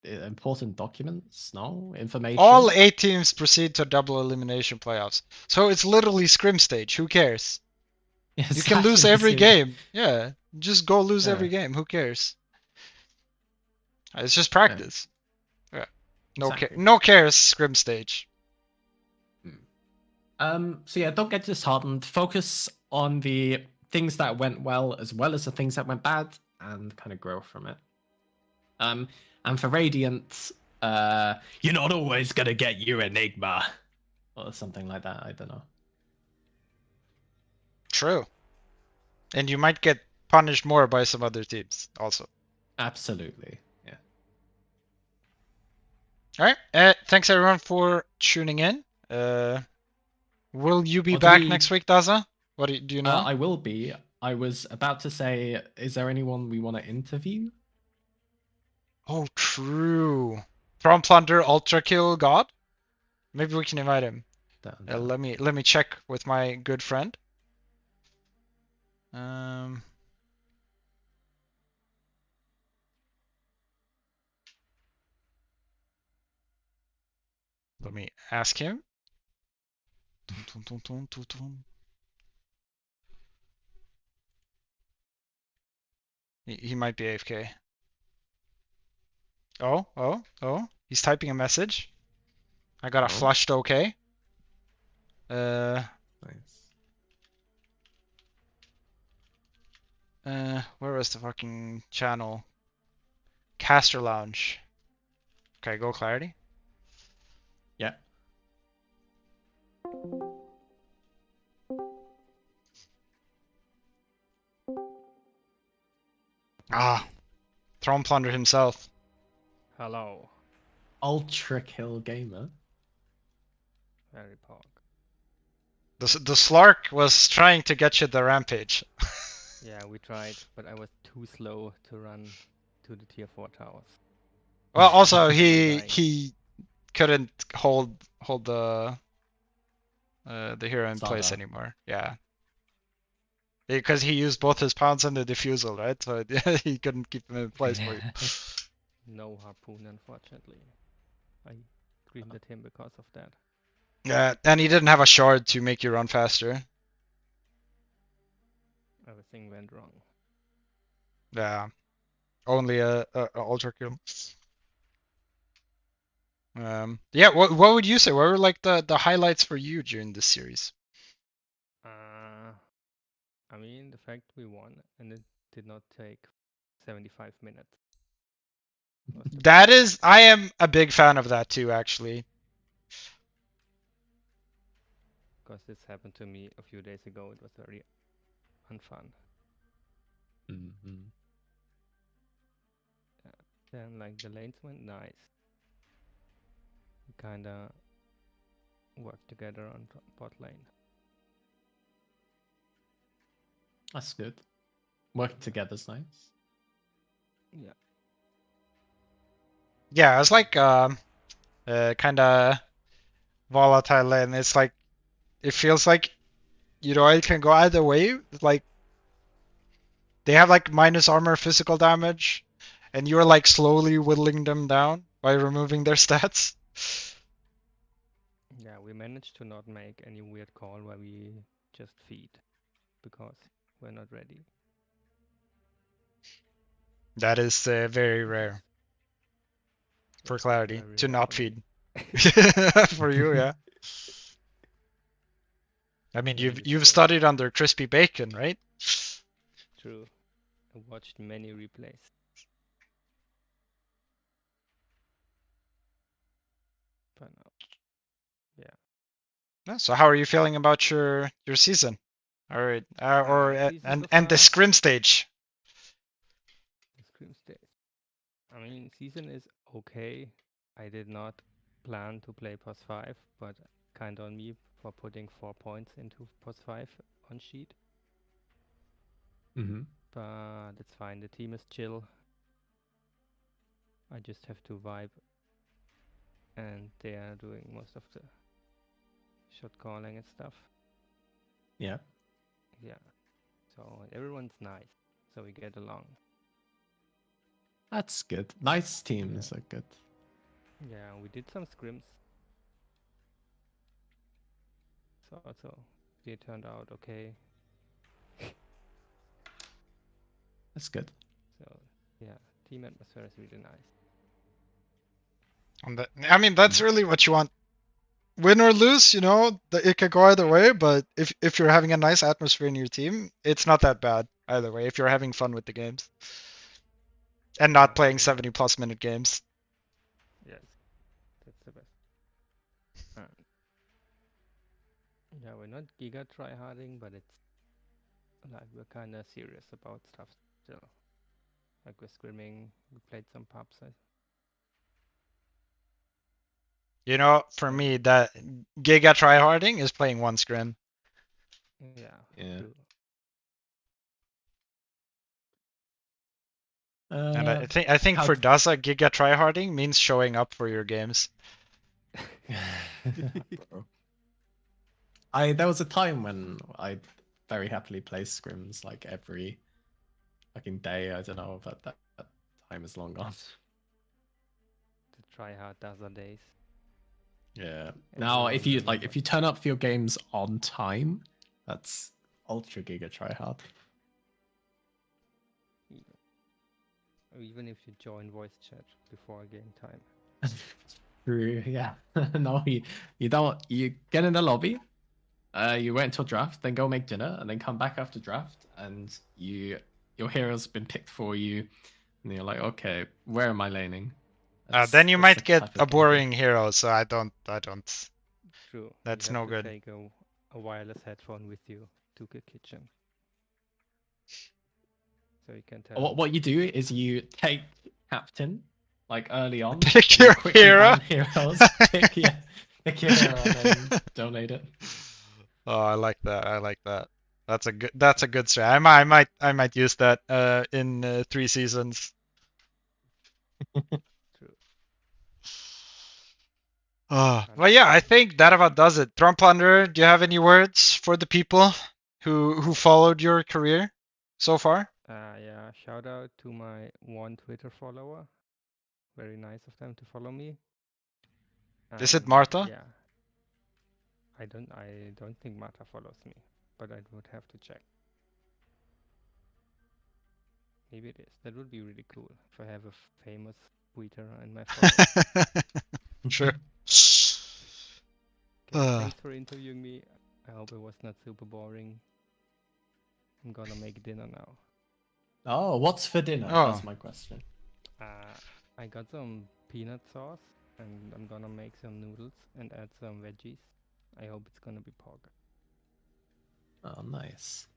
important documents? No information.
All 8 teams proceed to double elimination playoffs. So it's literally scrim stage. Who cares?
Yes,
You can
that's
lose
what it
every
is.
game. Yeah, just go lose
Yeah.
every game. Who cares? It's just practice. Yeah. No
Exactly.
no cares. Scrim stage.
So yeah, don't get disheartened. Focus on the things that went well as the things that went bad, and kind of grow from it. And for Radiant, you're not always gonna get your Enigma, or something like that. I don't know.
True. And you might get punished more by some other teams also.
Absolutely, yeah.
All right. Thanks everyone for tuning in. Will you be
Or do
back
we-
next week, Daza? What do you know?
I will be. I was about to say, is there anyone we want to interview?
Oh, true. Throne Plunder Ultra Kill God? Maybe we can invite him. Let me check with my good friend. Let me ask him. He might be AFK. Oh. He's typing a message. I got a flushed okay.
Nice.
Where was the fucking channel? Caster Lounge. Okay, go Clarity.
Yeah.
Ah, Throne Plunder himself.
Hello,
Ultra Kill Gamer.
Harry Pog.
The Slark was trying to get you the rampage.
Yeah, we tried, but I was too slow to run to the tier 4 towers.
Well, also
Dying.
he couldn't hold the hero in place
Saga.
anymore. Yeah. Because he used both his pounds and the diffusal, right? So he couldn't keep them in place for you.
No harpoon, unfortunately. I screamed at him because of that.
Yeah, and he didn't have a shard to make you run faster.
Everything went wrong.
Yeah. Only a ultra kill. Yeah, what would you say? What were like the highlights for you during this series?
I mean, the fact we won and it did not take 75 minutes.
That is, I am a big fan of that too, actually.
Because this happened to me a few days ago. It was very unfun.
Mm-hmm.
Then, like, the lanes went nice. We kinda worked together on bot lane.
That's good. Working together's nice.
Yeah.
Yeah, it's like kind of volatile, and it's like it feels like it can go either way. Like they have like minus armor physical damage, and you're like slowly whittling them down by removing their stats.
Yeah, we managed to not make any weird call where we just feed because we're not ready.
That is very rare for
That's
Clarity
very
to
rare
not
for me.
feed. For you, yeah. I mean,
Maybe
you've
so.
studied under Crispy Bacon, right?
True. I watched many replays. But no. Yeah.
Yeah, so how are you feeling about your season? All right,
Season so
and the
far,
scrim stage.
the scrim stage. I mean, season is okay. I did not plan to play pos 5, but kind on me for putting 4 points into pos 5 on sheet.
Mm-hmm.
But it's fine. The team is chill. I just have to vibe, and they are doing most of the shot calling and stuff.
Yeah.
Yeah. So everyone's nice. So we get along.
That's good. Nice teams are good.
Yeah, we did some scrims. So they turned out okay.
That's good.
So yeah, team atmosphere is really nice.
And I mean, that's really what you want. Win or lose, you know, it could go either way. But if you're having a nice atmosphere in your team, it's not that bad either way. If you're having fun with the games and not
Yeah,
playing
true.
70+ minute games.
Yes, that's the best. Yeah, we're not giga tryharding, but it's like we're kind of serious about stuff still. Like we're scrimming, we played some pubs.
You know, for me, that giga tryharding is playing one scrim.
Yeah.
Yeah.
True.
And I think for Daza, giga tryharding means showing up for your games.
Bro. There was a time when I very happily play scrims like every fucking day. I don't know, but that time is long gone.
The try hard Daza days.
Yeah. Now, if you turn up for your games on time, that's ultra giga try hard.
Or even if you join voice chat before game time.
True. Yeah. No, you don't. You get in the lobby. You wait until draft, then go make dinner, and then come back after draft, and your hero's been picked for you, and you're like, okay, where am I laning?
Then you
That's
might
the
get
type of
a
gameplay.
boring hero, so I don't.
True.
That's
you have
no
to
good.
Take a wireless headphone with you to the kitchen. So you can tell.
What you do is you take captain like early on.
Pick
and you
your
quickly
hero.
ban heroes. Pick your hero and then donate it.
Oh, I like that. I like that. That's a good strat. I might use that in 3 seasons.
True.
Well, yeah, I think that about does it. Throne Plunder, do you have any words for the people who followed your career so far?
Yeah, shout out to my one Twitter follower. Very nice of them to follow me.
Is it
And,
Martha?
Yeah. I don't think Marta follows me, but I would have to check. Maybe it is. That would be really cool if I have a famous tweeter in my followers.
Sure.
Okay, thanks for interviewing me. I hope it was not super boring. I'm gonna make dinner now.
Oh, what's for dinner?
Oh.
That's my question.
I got some peanut sauce and I'm gonna make some noodles and add some veggies. I hope it's gonna be pork.
Oh, nice.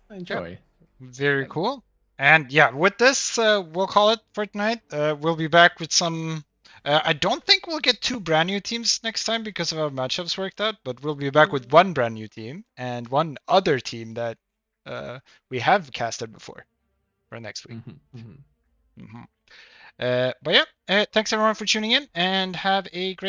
Enjoy.
Very
Thanks.
cool. And yeah, with this, we'll call it for tonight. We'll be back with some. I don't think we'll get 2 brand new teams next time because of how matchups worked out, but we'll be back with 1 brand new team and 1 other team that we have casted before for next week. But yeah, thanks everyone for tuning in and have a great